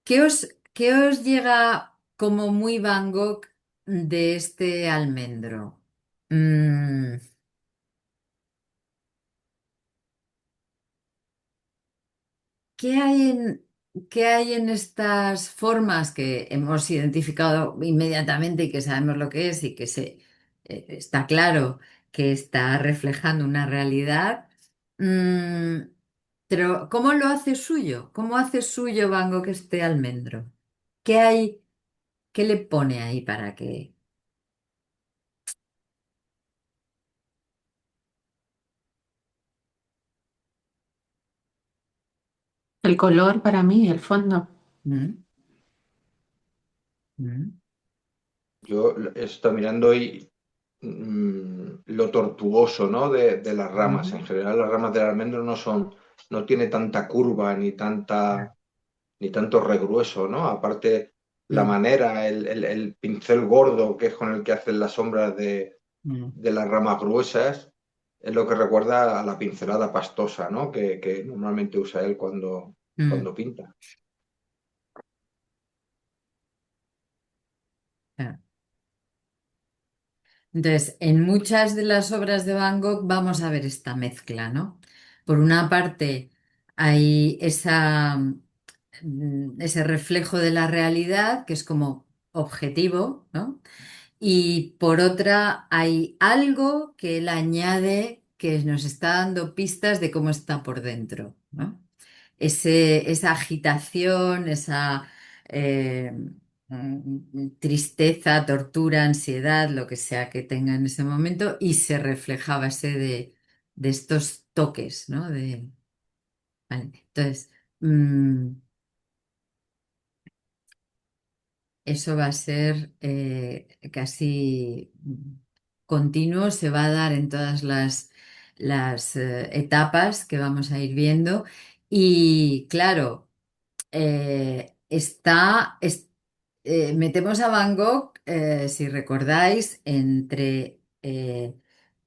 ¿Qué os llega como muy Van Gogh de este almendro? Mm, ¿Qué hay qué hay en estas formas que hemos identificado inmediatamente y que sabemos lo que es y que está claro que está reflejando una realidad? Mm, pero ¿cómo lo hace suyo? ¿Cómo hace suyo Van Gogh este almendro? ¿Qué hay? ¿Qué le pone ahí para que... El color para mí, el fondo. Mm, mm, Yo estoy mirando hoy lo tortuoso, ¿no? de las ramas. En mm, general, las ramas del almendro no tiene tanta curva ni tanto regrueso, ¿no? Aparte, la mm, manera, el pincel gordo que es con el que hacen las sombras mm, de las ramas gruesas, es lo que recuerda a la pincelada pastosa, ¿no? Que normalmente usa él mm. cuando pinta. Claro. Entonces, en muchas de las obras de Van Gogh vamos a ver esta mezcla, ¿no? Por una parte, hay ese reflejo de la realidad que es como objetivo, ¿no? Y por otra, hay algo que él añade que nos está dando pistas de cómo está por dentro, ¿no? Esa agitación, esa tristeza, tortura, ansiedad, lo que sea que tenga en ese momento, y se reflejaba de estos toques, ¿no? Vale. Entonces, mm, eso va a ser casi continuo, se va a dar en todas las etapas que vamos a ir viendo. Y claro, metemos a Van Gogh, si recordáis, entre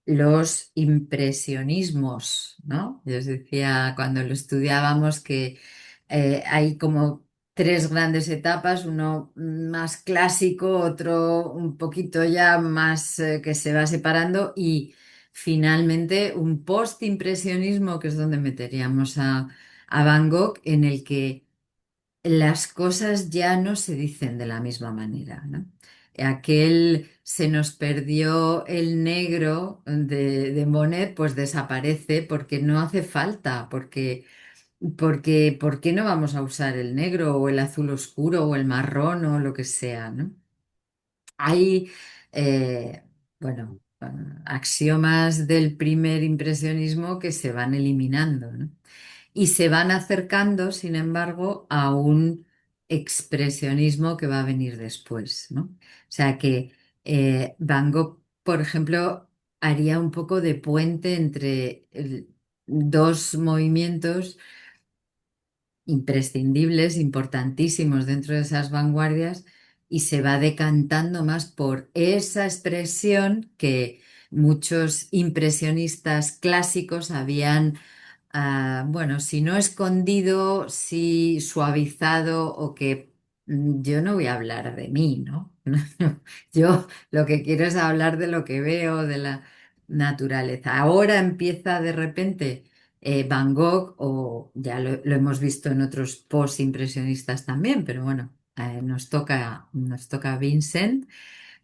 los impresionismos, ¿no? Yo os decía cuando lo estudiábamos que hay como tres grandes etapas, uno más clásico, otro un poquito ya más que se va separando y finalmente un post-impresionismo, que es donde meteríamos a Van Gogh, en el que las cosas ya no se dicen de la misma manera, ¿no? Aquel se nos perdió el negro de Monet, pues desaparece porque no hace falta, porque ¿por qué no vamos a usar el negro o el azul oscuro o el marrón o lo que sea, ¿no? Hay, bueno, axiomas del primer impresionismo que se van eliminando, ¿no? Y se van acercando, sin embargo, a un expresionismo que va a venir después, ¿no? O sea que Van Gogh, por ejemplo, haría un poco de puente entre dos movimientos imprescindibles, importantísimos dentro de esas vanguardias, y se va decantando más por esa expresión que muchos impresionistas clásicos habían, bueno, si no escondido, sí suavizado o que yo no voy a hablar de mí, ¿no? Yo lo que quiero es hablar de lo que veo, de la naturaleza. Ahora empieza de repente Van Gogh, o ya lo hemos visto en otros post-impresionistas también, pero bueno, nos toca Vincent,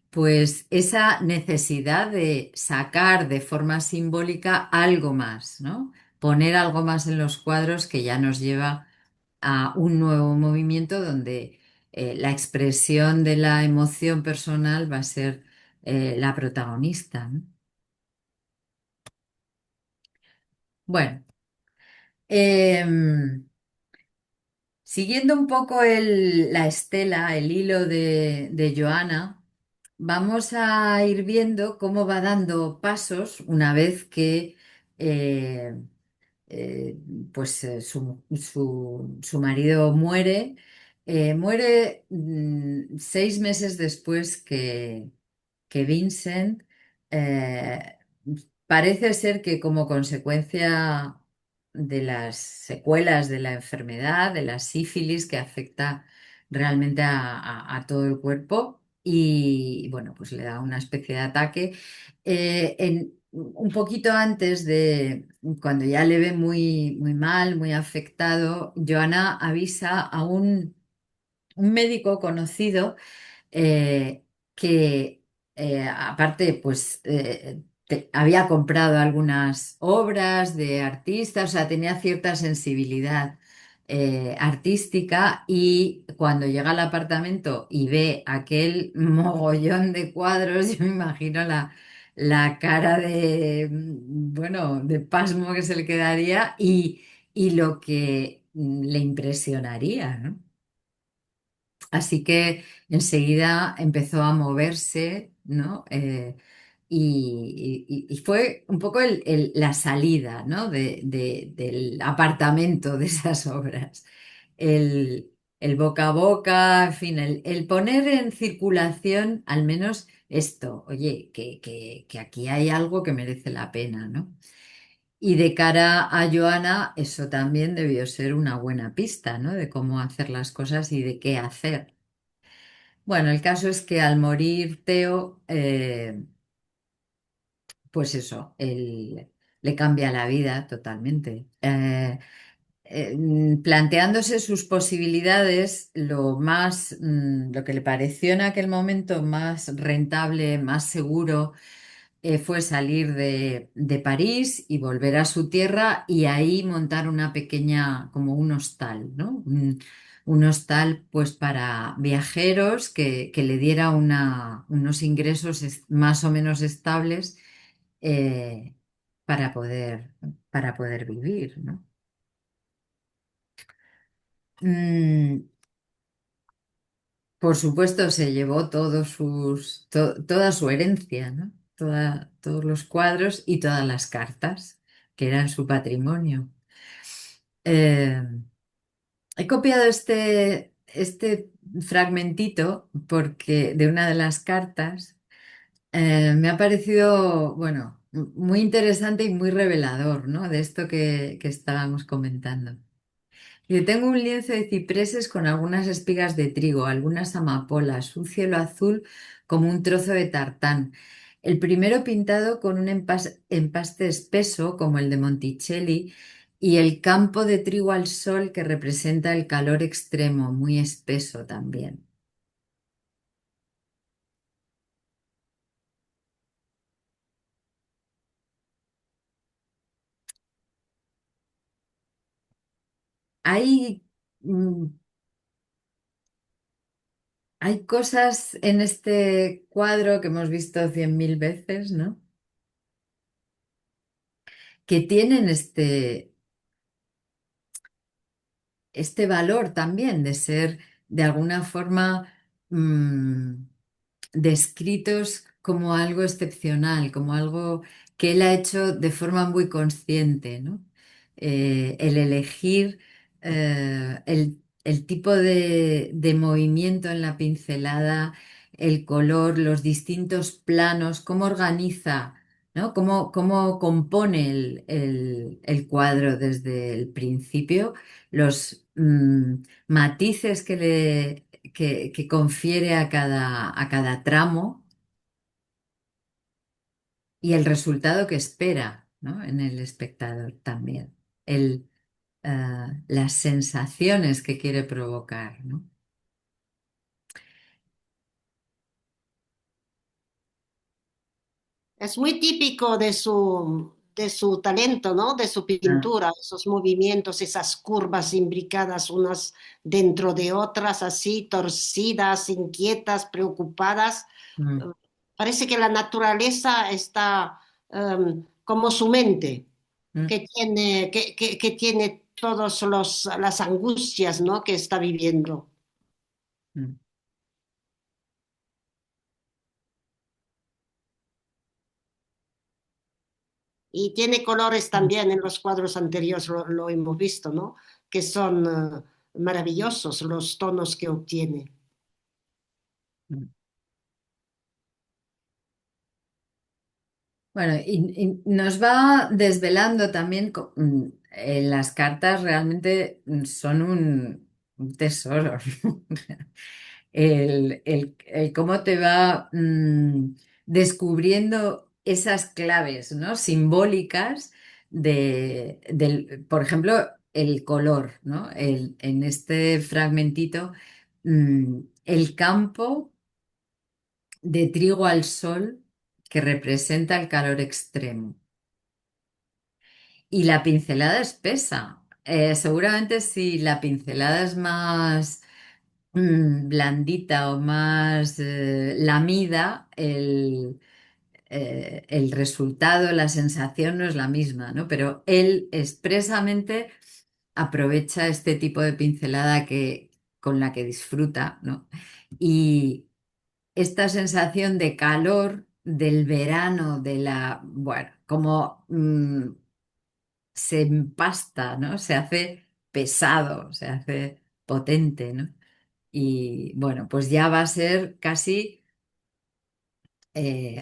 pues esa necesidad de sacar de forma simbólica algo más, ¿no? Poner algo más en los cuadros que ya nos lleva a un nuevo movimiento donde la expresión de la emoción personal va a ser la protagonista, ¿no? Bueno, em, siguiendo un poco la estela, el hilo de Joana, vamos a ir viendo cómo va dando pasos una vez que eh, eh, su marido muere. Muere 6 meses después que Vincent. eh, Parece ser que como consecuencia de las secuelas de la enfermedad, de la sífilis que afecta realmente a todo el cuerpo y bueno, pues le da una especie de ataque. Un poquito antes de cuando ya le ve muy, muy mal, muy afectado, Joana avisa a un médico conocido eh, que aparte pues había comprado algunas obras de artistas, o sea, tenía cierta sensibilidad artística y cuando llega al apartamento y ve aquel mogollón de cuadros, yo me imagino la cara de, bueno, de pasmo que se le quedaría y lo que le impresionaría, ¿no? Así que enseguida empezó a moverse, ¿no? Y fue un poco la salida, ¿no? Del apartamento de esas obras. El, el boca a boca, en fin, el poner en circulación al menos esto, oye, que aquí hay algo que merece la pena, ¿no? Y de cara a Joana, eso también debió ser una buena pista, ¿no? De cómo hacer las cosas y de qué hacer. Bueno, el caso es que al morir Teo, pues eso, le cambia la vida totalmente. Planteándose sus posibilidades, lo que le pareció en aquel momento más rentable, más seguro, fue salir de París y volver a su tierra y ahí montar una pequeña, como un hostal, ¿no? Un hostal pues para viajeros que le diera unos ingresos más o menos estables eh, para para poder vivir, ¿no? Mm, por supuesto, se llevó toda su herencia, ¿no? Todos los cuadros y todas las cartas, que eran su patrimonio. Eh, He copiado este fragmentito porque de una de las cartas me ha parecido, bueno, muy interesante y muy revelador, ¿no? De esto que estábamos comentando. Yo tengo un lienzo de cipreses con algunas espigas de trigo, algunas amapolas, un cielo azul como un trozo de tartán. El primero pintado con un empaste espeso como el de Monticelli y el campo de trigo al sol que representa el calor extremo, muy espeso también. Hay, mm, hay cosas en este cuadro que hemos visto 100.000 veces, ¿no? Que tienen este valor también de ser de alguna forma mm, descritos como algo excepcional, como algo que él ha hecho de forma muy consciente, ¿no? El elegir el tipo de movimiento en la pincelada, el color, los distintos planos, cómo organiza, ¿no? Cómo compone el cuadro desde el principio, los matices que confiere a cada tramo y el resultado que espera, ¿no? En el espectador también. El, las sensaciones que quiere provocar, ¿no? Es muy típico de su talento, ¿no? De su Ah, pintura, esos movimientos, esas curvas imbricadas unas dentro de otras, así, torcidas, inquietas, preocupadas. mm, Parece que la naturaleza está como su mente. Mm, que tiene todas las angustias, ¿no? que está viviendo. mm. Y tiene colores Mm, también en los cuadros anteriores, lo hemos visto, ¿no? Que son maravillosos los tonos que obtiene. mm. Bueno, y nos va desvelando también, las cartas realmente son un tesoro, ¿no? El cómo te va descubriendo esas claves, ¿no? Simbólicas por ejemplo, el color, ¿no? En este fragmentito, el campo de trigo al sol que representa el calor extremo. Y la pincelada espesa. Seguramente si la pincelada es más blandita o más lamida, el resultado, la sensación no es la misma, ¿no? Pero él expresamente aprovecha este tipo de pincelada con la que disfruta, ¿no? Y esta sensación de calor del verano, bueno, como se empasta, ¿no? Se hace pesado, se hace potente, ¿no? Y bueno, pues ya va a ser casi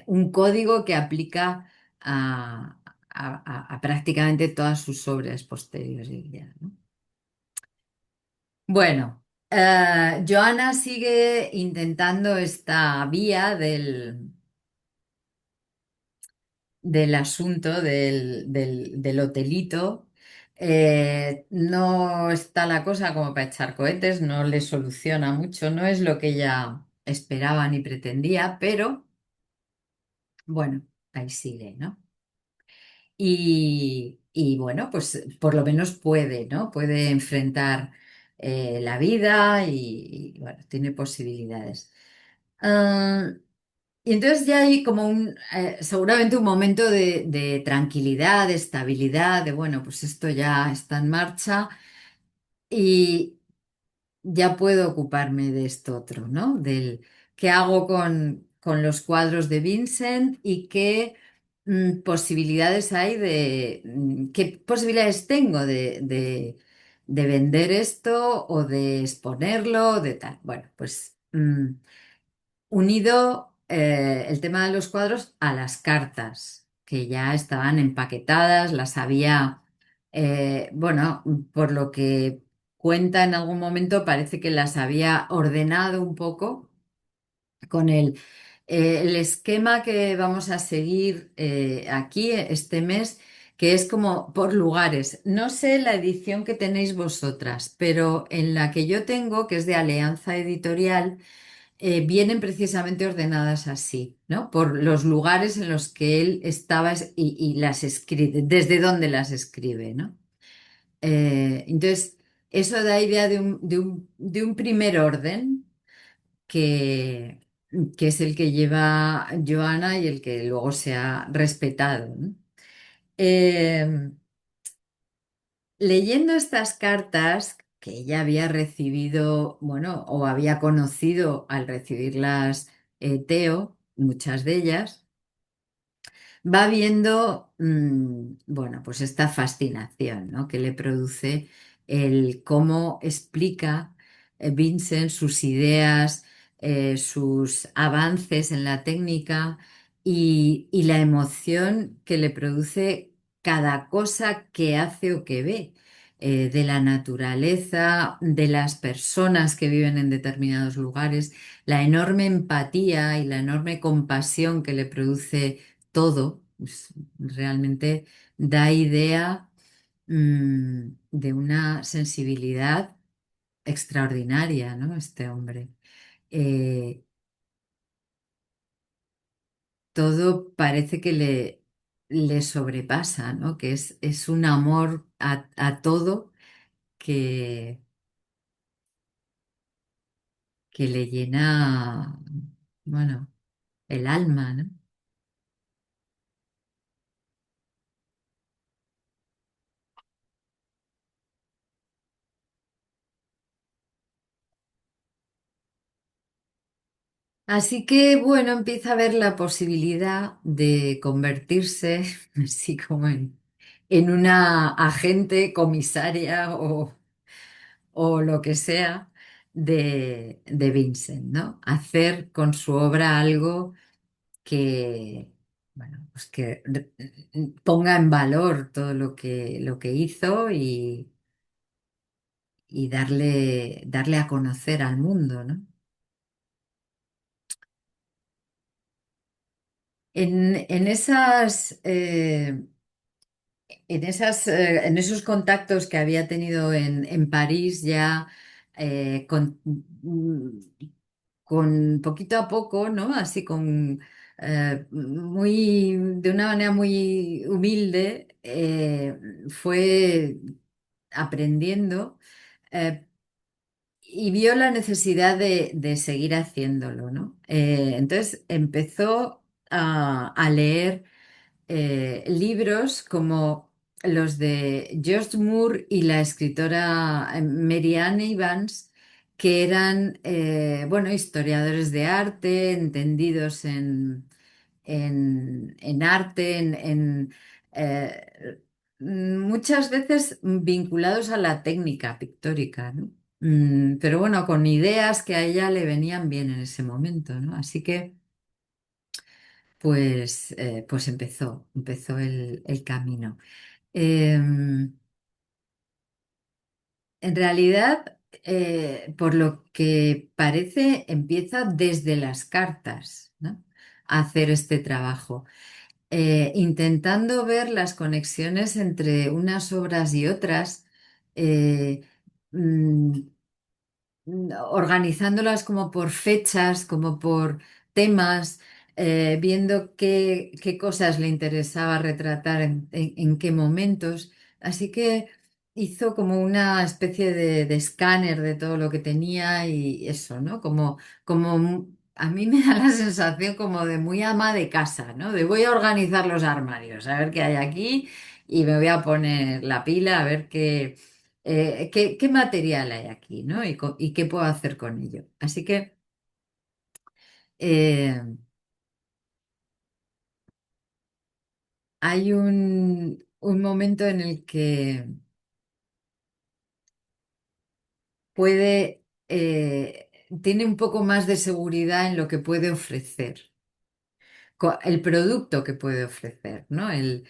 un código que aplica a prácticamente todas sus obras posteriores, diría, ¿no? Bueno, Joana sigue intentando esta vía del asunto del hotelito. No está la cosa como para echar cohetes, no le soluciona mucho, no es lo que ella esperaba ni pretendía, pero bueno, ahí sigue, ¿no? Y bueno, pues por lo menos puede, ¿no? Puede enfrentar la vida y, bueno, tiene posibilidades. Ah, y entonces ya hay como seguramente un momento de tranquilidad, de estabilidad, de bueno, pues esto ya está en marcha y ya puedo ocuparme de esto otro, ¿no? Del qué hago con los cuadros de Vincent y qué posibilidades hay qué posibilidades tengo de vender esto o de exponerlo, de tal. Bueno, pues unido el tema de los cuadros a las cartas, que ya estaban empaquetadas, las había, bueno, por lo que cuenta en algún momento, parece que las había ordenado un poco con el esquema que vamos a seguir aquí este mes, que es como por lugares. No sé la edición que tenéis vosotras, pero en la que yo tengo, que es de Alianza Editorial, vienen precisamente ordenadas así, ¿no? Por los lugares en los que él estaba y las escribe, desde dónde las escribe, ¿no? Entonces, eso da idea de un primer orden que, que es el que lleva Joana y el que luego se ha respetado, ¿no? Eh, Leyendo estas cartas que ella había recibido, bueno, o había conocido al recibirlas Teo, muchas de ellas, va viendo, bueno, pues esta fascinación, ¿no? que le produce el cómo explica Vincent sus ideas, sus avances en la técnica y la emoción que le produce cada cosa que hace o que ve. De la naturaleza, de las personas que viven en determinados lugares, la enorme empatía y la enorme compasión que le produce todo, pues, realmente da idea de una sensibilidad extraordinaria, ¿no? Este hombre. Eh, Todo parece que le sobrepasa, ¿no? Que es un amor a todo que, que le llena, bueno, el alma, ¿no? Así que bueno, empieza a ver la posibilidad de convertirse así como en una agente comisaria o lo que sea de Vincent, ¿no? Hacer con su obra algo que, bueno, pues que ponga en valor todo lo que hizo y darle a conocer al mundo, ¿no? En esas, en esos contactos que había tenido en París ya con poquito a poco, ¿no? Así de una manera muy humilde, fue aprendiendo eh, y vio la necesidad de seguir haciéndolo, ¿no? Entonces empezó a leer libros como los de George Moore y la escritora Mary Ann Evans, que eran, bueno, historiadores de arte, entendidos en arte, muchas veces vinculados a la técnica pictórica, ¿no? Pero bueno, con ideas que a ella le venían bien en ese momento, ¿no? Así que pues empezó el camino. En realidad, por lo que parece, empieza desde las cartas, ¿no? A hacer este trabajo, intentando ver las conexiones entre unas obras y otras, eh, mm, organizándolas como por fechas, como por temas, viendo qué cosas le interesaba retratar en qué momentos. Así que hizo como una especie de escáner de todo lo que tenía y eso, ¿no? A mí me da la sensación como de muy ama de casa, ¿no? De voy a organizar los armarios, a ver qué hay aquí y me voy a poner la pila a ver qué material hay aquí, ¿no? Y qué puedo hacer con ello. Así que eh, hay un momento en el que puede, tiene un poco más de seguridad en lo que puede ofrecer, el producto que puede ofrecer, ¿no? El-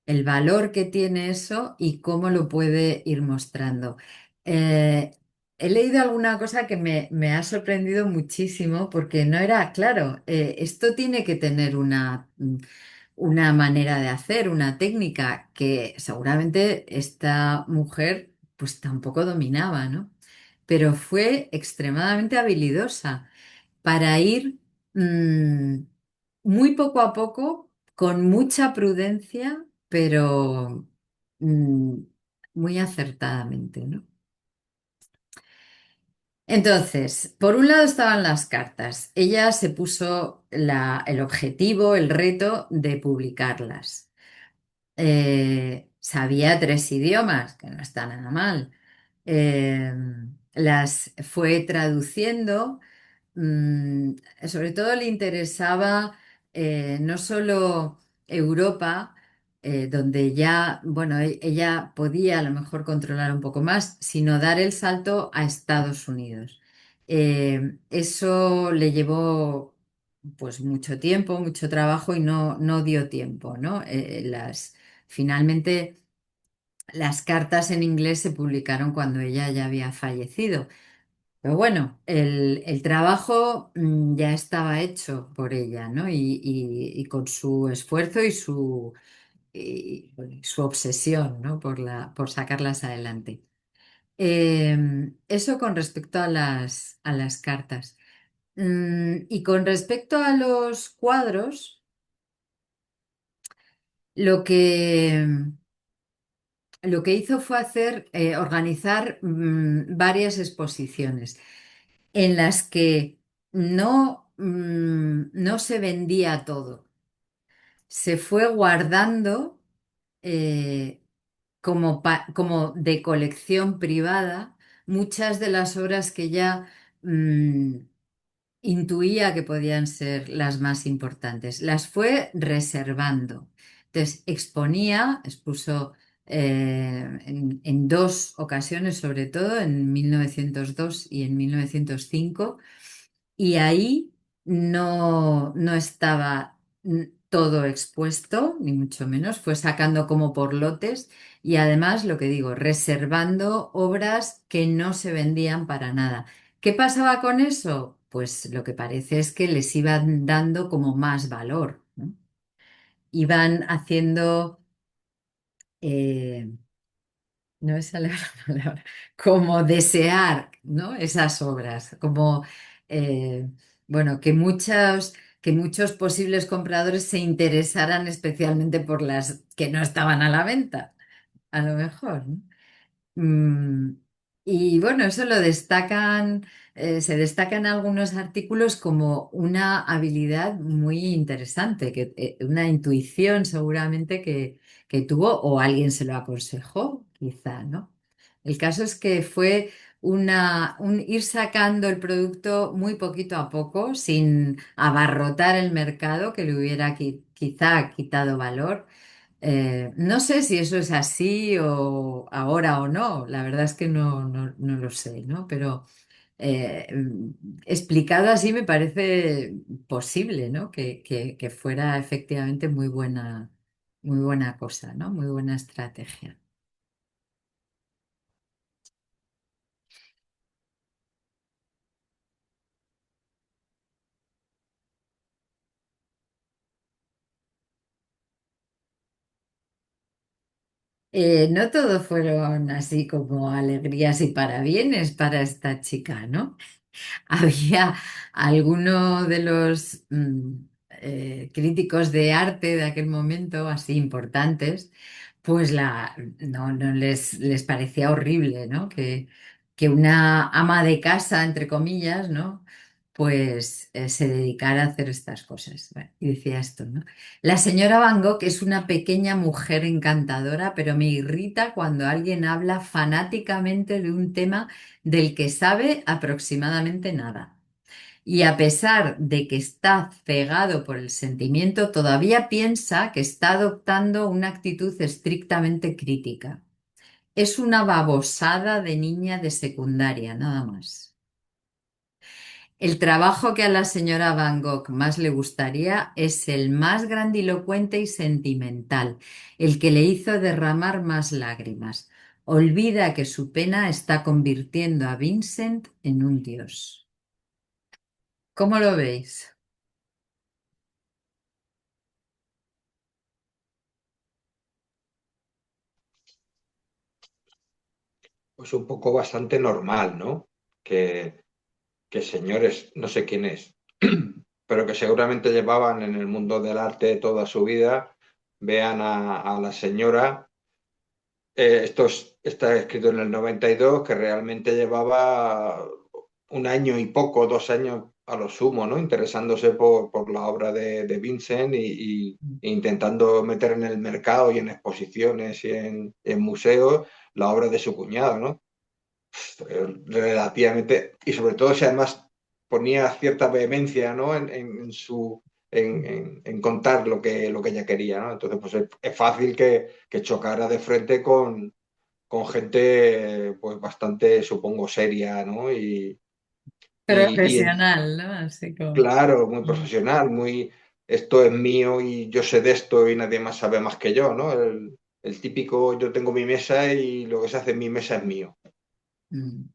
el valor que tiene eso y cómo lo puede ir mostrando. Eh, He leído alguna cosa que me ha sorprendido muchísimo porque no era claro, esto tiene que tener una manera de hacer, una técnica que seguramente esta mujer pues tampoco dominaba, ¿no? Pero fue extremadamente habilidosa para ir mm, muy poco a poco, con mucha prudencia, pero mm, muy acertadamente, ¿no? Entonces, por un lado estaban las cartas. Ella se puso el objetivo, el reto de publicarlas. Sabía 3 idiomas, que no está nada mal. Eh, las fue traduciendo. Mm, Sobre todo le interesaba no solo Europa, donde ya, bueno, ella podía a lo mejor controlar un poco más, sino dar el salto a Estados Unidos. Eso le llevó pues mucho tiempo, mucho trabajo y no dio tiempo, ¿no? Finalmente las cartas en inglés se publicaron cuando ella ya había fallecido. Pero bueno, el trabajo ya estaba hecho por ella, ¿no? Y con su esfuerzo y su obsesión, ¿no? Por sacarlas adelante. Eso con respecto a las cartas. Y con respecto a los cuadros, lo que, lo que hizo fue organizar varias exposiciones en las que no se vendía todo. Se fue guardando eh, como de colección privada muchas de las obras que ya mm, intuía que podían ser las más importantes. Las fue reservando. Entonces, expuso en dos ocasiones, sobre todo en 1902 y en 1905, y ahí no estaba todo expuesto, ni mucho menos, fue sacando como por lotes y además, lo que digo, reservando obras que no se vendían para nada. ¿Qué pasaba con eso? Pues lo que parece es que les iban dando como más valor, ¿no? Iban haciendo, eh, no me sale la palabra, como desear, ¿no? Esas obras, como, eh, bueno, que muchos posibles compradores se interesaran especialmente por las que no estaban a la venta, a lo mejor, ¿no? Mm, y bueno, eso lo destacan, se destaca en algunos artículos como una habilidad muy interesante, una intuición seguramente que tuvo o alguien se lo aconsejó, quizá, ¿no? El caso es que fue un ir sacando el producto muy poquito a poco, sin abarrotar el mercado que le hubiera quizá quitado valor. No sé si eso es así o ahora o no, la verdad es que no lo sé, ¿no? Pero explicado así me parece posible, ¿no? Que fuera efectivamente muy buena cosa, ¿no? Muy buena estrategia. No todo fueron así como alegrías y parabienes para esta chica, ¿no? Había alguno de los críticos de arte de aquel momento, así importantes, pues no les parecía horrible, ¿no? Que una ama de casa, entre comillas, ¿no? Pues se dedicara a hacer estas cosas. Bueno, y decía esto, ¿no? La señora Van Gogh es una pequeña mujer encantadora, pero me irrita cuando alguien habla fanáticamente de un tema del que sabe aproximadamente nada. Y a pesar de que está cegado por el sentimiento, todavía piensa que está adoptando una actitud estrictamente crítica. Es una babosada de niña de secundaria, nada más. El trabajo que a la señora Van Gogh más le gustaría es el más grandilocuente y sentimental, el que le hizo derramar más lágrimas. Olvida que su pena está convirtiendo a Vincent en un dios. ¿Cómo lo veis? Pues un poco bastante normal, ¿no? Que, que señores, no sé quién es, pero que seguramente llevaban en el mundo del arte toda su vida, vean a la señora. Está escrito en el 92, que realmente llevaba un año y poco, 2 años a lo sumo, ¿no? Interesándose por la obra de Vincent e intentando meter en el mercado y en exposiciones y en museos la obra de su cuñado, ¿no? Relativamente, y sobre todo si además ponía cierta vehemencia, ¿no? En contar lo que ella quería, ¿no? Entonces, pues es fácil que chocara de frente con gente, pues bastante, supongo, seria, ¿no? Y Profesional, ¿no? Así como. claro, muy Mm. profesional, esto es mío y yo sé de esto y nadie más sabe más que yo, ¿no? El típico, yo tengo mi mesa y lo que se hace en mi mesa es mío. Mm.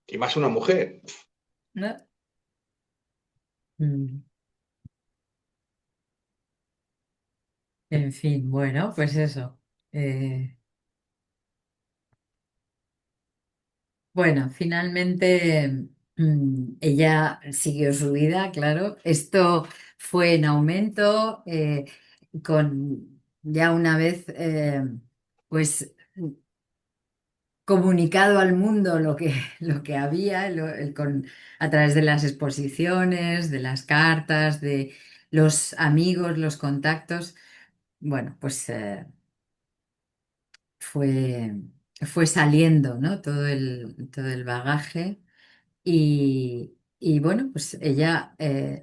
Y más una mujer. ¿No? Mm. En fin, bueno, pues eso. Eh, bueno, finalmente ella siguió su vida, claro. Esto fue en aumento, con ya una vez, pues comunicado al mundo lo que había a través de las exposiciones, de las cartas, de los amigos, los contactos. Bueno, pues fue, fue saliendo, ¿no? Todo el bagaje. Y bueno, pues ella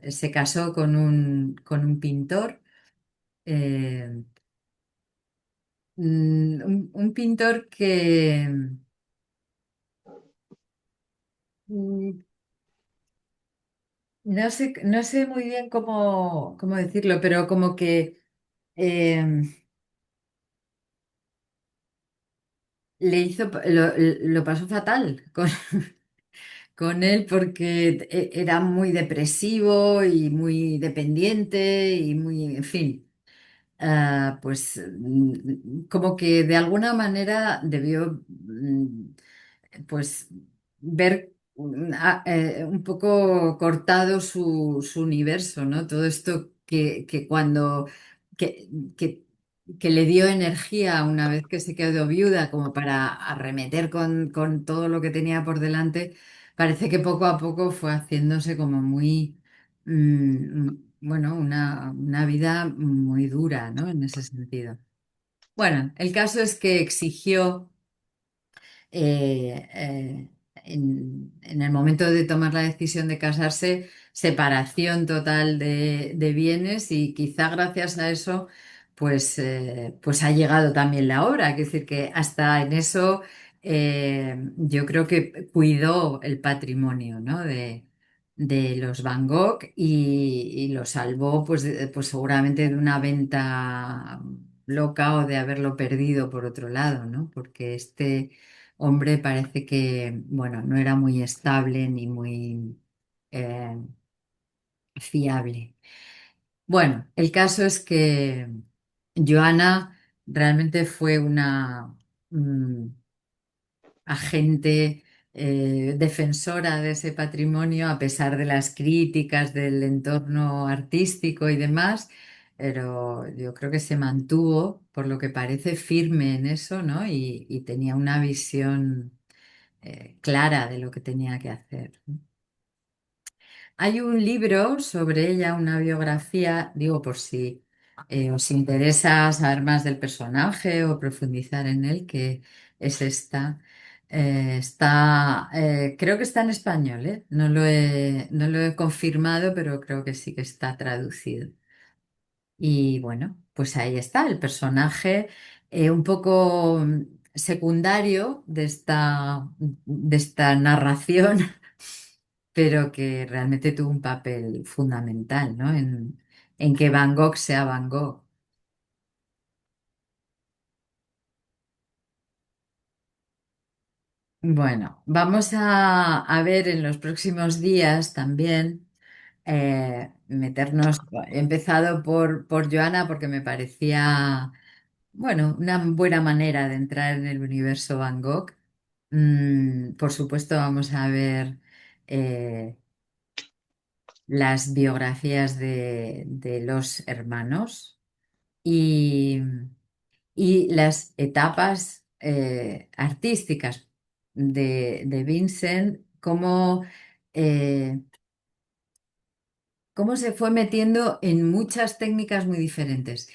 se casó con un pintor, eh, un pintor que mm, no sé muy bien cómo decirlo, pero como que eh, lo pasó fatal con él porque era muy depresivo y muy dependiente y muy, en fin. Pues como que de alguna manera debió pues ver un poco cortado su universo, ¿no? Todo esto que cuando que, que, que le dio energía una vez que se quedó viuda como para arremeter con todo lo que tenía por delante, parece que poco a poco fue haciéndose como muy bueno, una vida muy dura, ¿no? En ese sentido. Bueno, el caso es que exigió en el momento de tomar la decisión de casarse, separación total de bienes y quizá gracias a eso, pues ha llegado también la obra. Es decir, que hasta en eso yo creo que cuidó el patrimonio, ¿no? De los Van Gogh y lo salvó pues seguramente de una venta loca o de haberlo perdido por otro lado, ¿no? Porque este hombre parece que, bueno, no era muy estable ni muy eh, fiable. Bueno, el caso es que Joana realmente fue una mm, agente defensora de ese patrimonio a pesar de las críticas del entorno artístico y demás. Pero yo creo que se mantuvo, por lo que parece, firme en eso, ¿no? Y tenía una visión clara de lo que tenía que hacer. Hay un libro sobre ella, una biografía, digo por si os interesa saber más del personaje o profundizar en él, que es esta. Creo que está en español, ¿eh? No lo he confirmado, pero creo que sí que está traducido. Y bueno, pues ahí está, el personaje un poco secundario de esta narración, pero que realmente tuvo un papel fundamental, ¿no? En que Van Gogh sea Van Gogh. Bueno, vamos a ver en los próximos días también meternos. He empezado por Joana porque me parecía, bueno, una buena manera de entrar en el universo Van Gogh. Por supuesto, vamos a ver las biografías de los hermanos y, y las etapas artísticas de Vincent, eh, cómo se fue metiendo en muchas técnicas muy diferentes.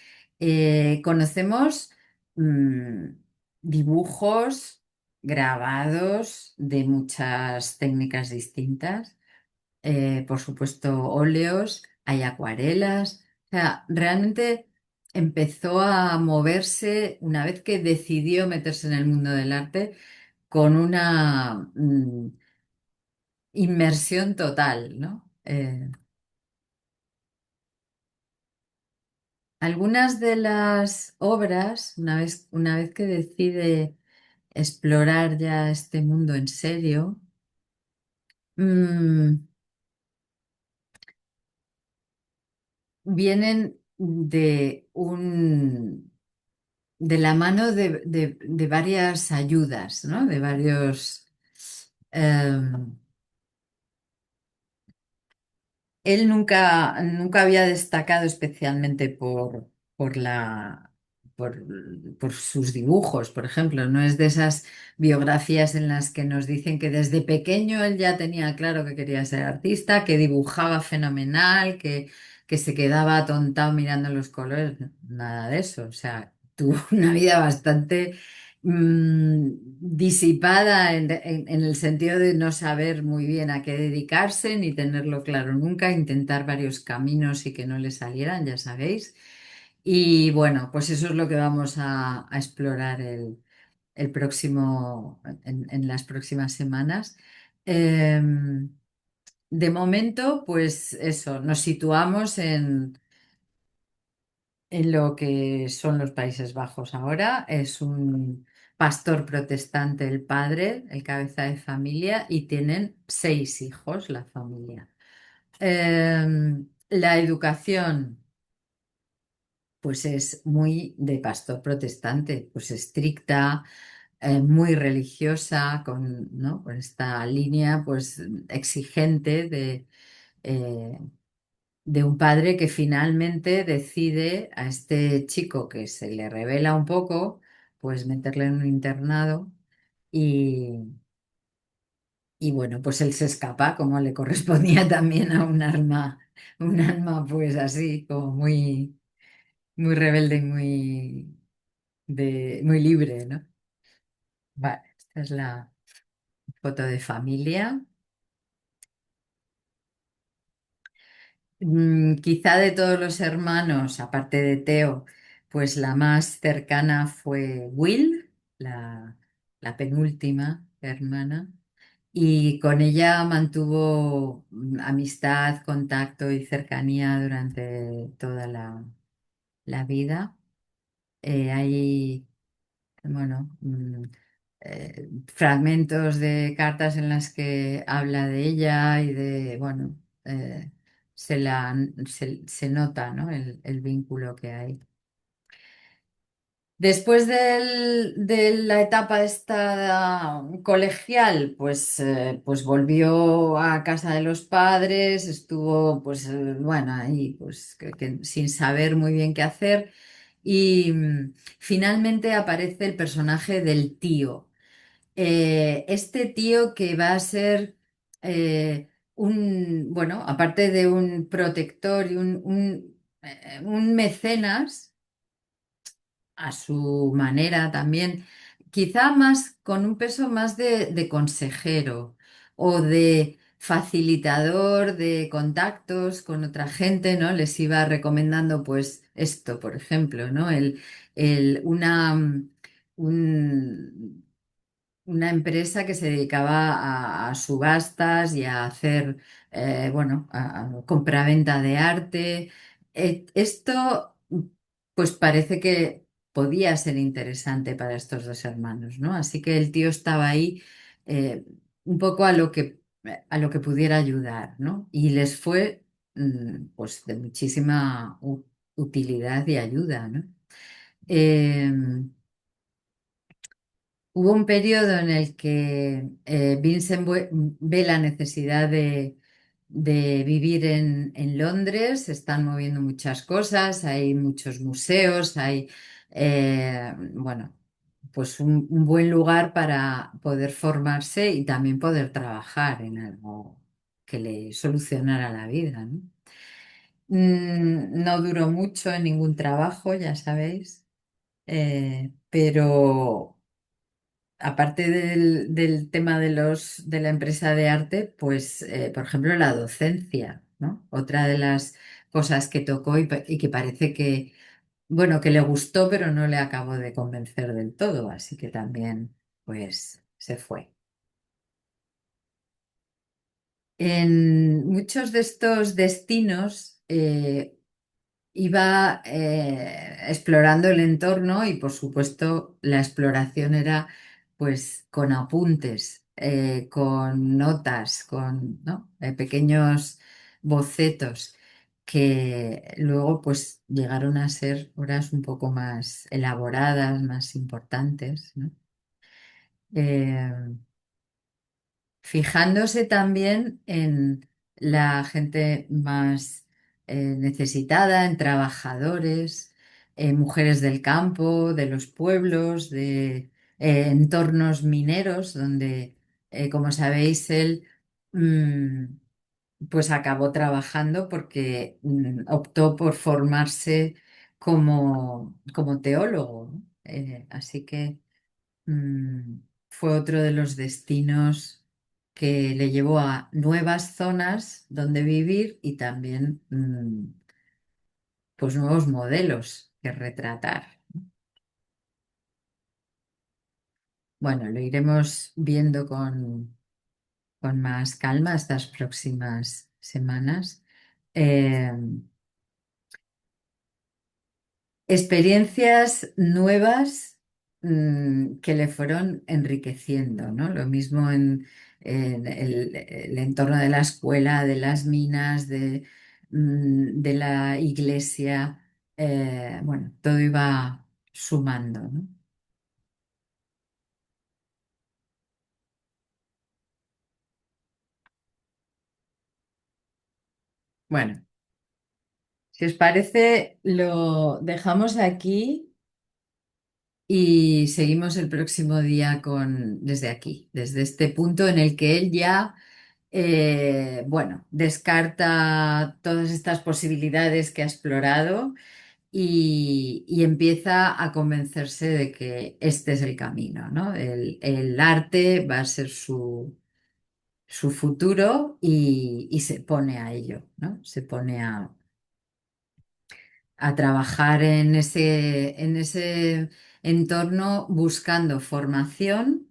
Conocemos mm, dibujos, grabados de muchas técnicas distintas, por supuesto óleos, hay acuarelas. O sea, realmente empezó a moverse una vez que decidió meterse en el mundo del arte con una inmersión total, ¿no? Algunas de las obras, una vez que decide explorar ya este mundo en serio, mm, vienen de la mano de varias ayudas, ¿no? De varios. em, Él nunca había destacado especialmente por por, por sus dibujos, por ejemplo. No es de esas biografías en las que nos dicen que desde pequeño él ya tenía claro que quería ser artista, que dibujaba fenomenal, que se quedaba atontado mirando los colores. Nada de eso. O sea, tuvo una vida bastante disipada en el sentido de no saber muy bien a qué dedicarse ni tenerlo claro nunca, intentar varios caminos y que no le salieran, ya sabéis. Y bueno, pues eso es lo que vamos a explorar el próximo, en las próximas semanas. Em, de momento, pues eso, nos situamos en lo que son los Países Bajos ahora. Es un pastor protestante el padre, el cabeza de familia, y tienen 6 hijos la familia. La educación, pues es muy de pastor protestante, pues estricta, muy religiosa, ¿no? Con esta línea, pues exigente eh, de un padre que finalmente decide a este chico que se le revela un poco, pues meterle en un internado y, y bueno, pues él se escapa como le correspondía también a un alma pues así como muy, muy rebelde y muy libre, ¿no? Vale, esta es la foto de familia. Quizá de todos los hermanos, aparte de Teo, pues la más cercana fue Will, la penúltima hermana, y con ella mantuvo amistad, contacto y cercanía durante toda la vida. Hay, bueno, fragmentos de cartas en las que habla de ella y bueno, se nota, ¿no? El vínculo que hay. Después de la etapa esta colegial, pues volvió a casa de los padres, estuvo, pues, bueno, ahí, pues, sin saber muy bien qué hacer. Y finalmente aparece el personaje del tío. Este tío que va a ser bueno, aparte de un protector y un mecenas a su manera también, quizá más con un peso más de consejero o de facilitador de contactos con otra gente, ¿no? Les iba recomendando pues esto, por ejemplo, ¿no? Un- una empresa que se dedicaba a subastas y a hacer, bueno, a compraventa de arte. Esto, pues parece que podía ser interesante para estos dos hermanos, ¿no? Así que el tío estaba ahí un poco a lo que pudiera ayudar, ¿no? Y les fue, pues, de muchísima utilidad y ayuda, ¿no? Em, Hubo un periodo en el que Vincent ve la necesidad de vivir en Londres, se están moviendo muchas cosas, hay muchos museos, hay, bueno, pues un buen lugar para poder formarse y también poder trabajar en algo que le solucionara la vida, ¿no? No duró mucho en ningún trabajo, ya sabéis, pero aparte del tema de la empresa de arte, pues, por ejemplo, la docencia, ¿no? Otra de las cosas que tocó y que parece que, bueno, que le gustó, pero no le acabó de convencer del todo, así que también, pues, se fue. En muchos de estos destinos, iba explorando el entorno y por supuesto la exploración era pues con apuntes, con notas, con, ¿no? Pequeños bocetos que luego pues llegaron a ser obras un poco más elaboradas, más importantes, ¿no? Eh, Fijándose también en la gente más necesitada, en trabajadores, en mujeres del campo, de los pueblos, de entornos mineros, donde, como sabéis, él mm, pues acabó trabajando porque optó por formarse como teólogo, ¿no? Así que mm, fue otro de los destinos que le llevó a nuevas zonas donde vivir y también pues nuevos modelos que retratar. Bueno, lo iremos viendo con más calma estas próximas semanas. Eh, Experiencias nuevas que le fueron enriqueciendo, ¿no? Lo mismo en el entorno de la escuela, de las minas, de la iglesia. Bueno, todo iba sumando, ¿no? Bueno, si os parece, lo dejamos aquí y seguimos el próximo día desde aquí, desde este punto en el que él ya bueno, descarta todas estas posibilidades que ha explorado y empieza a convencerse de que este es el camino, ¿no? El arte va a ser su futuro y se pone a ello, ¿no? Se pone a trabajar en ese entorno buscando formación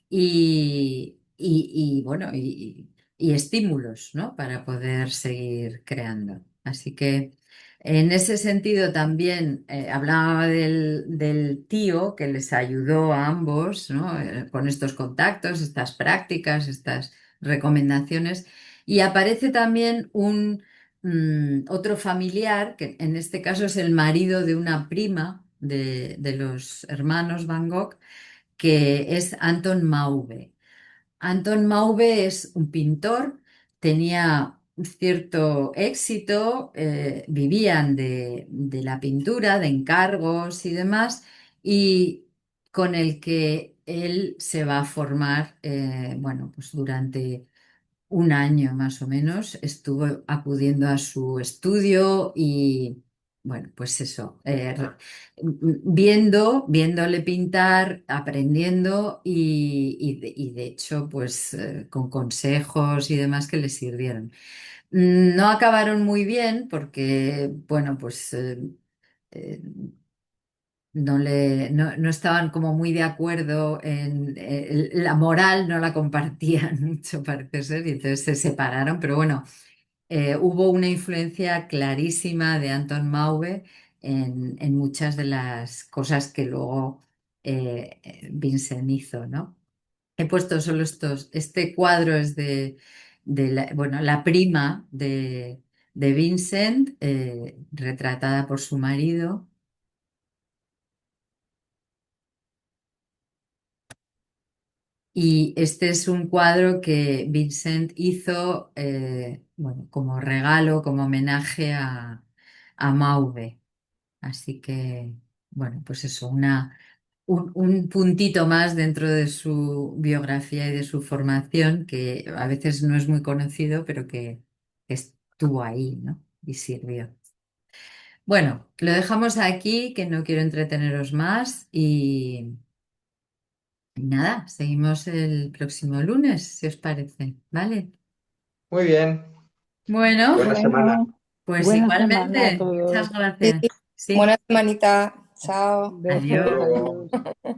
bueno, y estímulos, ¿no? Para poder seguir creando. Así que en ese sentido también hablaba del tío que les ayudó a ambos, ¿no? Con estos contactos, estas prácticas, estas recomendaciones. Y aparece también otro familiar, que en este caso es el marido de una prima de los hermanos Van Gogh, que es Anton Mauve. Anton Mauve es un pintor, tenía un cierto éxito, vivían de la pintura, de encargos y demás, y con el que él se va a formar, bueno, pues durante un año más o menos estuvo acudiendo a su estudio y, bueno, pues eso, viéndole pintar, aprendiendo y de hecho, pues con consejos y demás que le sirvieron. No acabaron muy bien porque, bueno, pues eh, no estaban como muy de acuerdo la moral, no la compartían mucho, parece ser, y entonces se separaron, pero bueno, hubo una influencia clarísima de Anton Mauve en muchas de las cosas que luego Vincent hizo, ¿no? He puesto solo este cuadro es bueno, la prima de Vincent, retratada por su marido. Y este es un cuadro que Vincent hizo, bueno, como regalo, como homenaje a Mauve. Así que, bueno, pues eso, un puntito más dentro de su biografía y de su formación, que a veces no es muy conocido, pero que estuvo ahí, ¿no? Y sirvió. Bueno, lo dejamos aquí, que no quiero entreteneros más y nada, seguimos el próximo lunes, si os parece, ¿vale? Muy bien, Bueno, buena semana. Bueno, pues buena semana a igualmente, muchas todos. Sí, gracias. Sí, buena semanita. Chao. Hasta adiós. Besos, luego. adiós.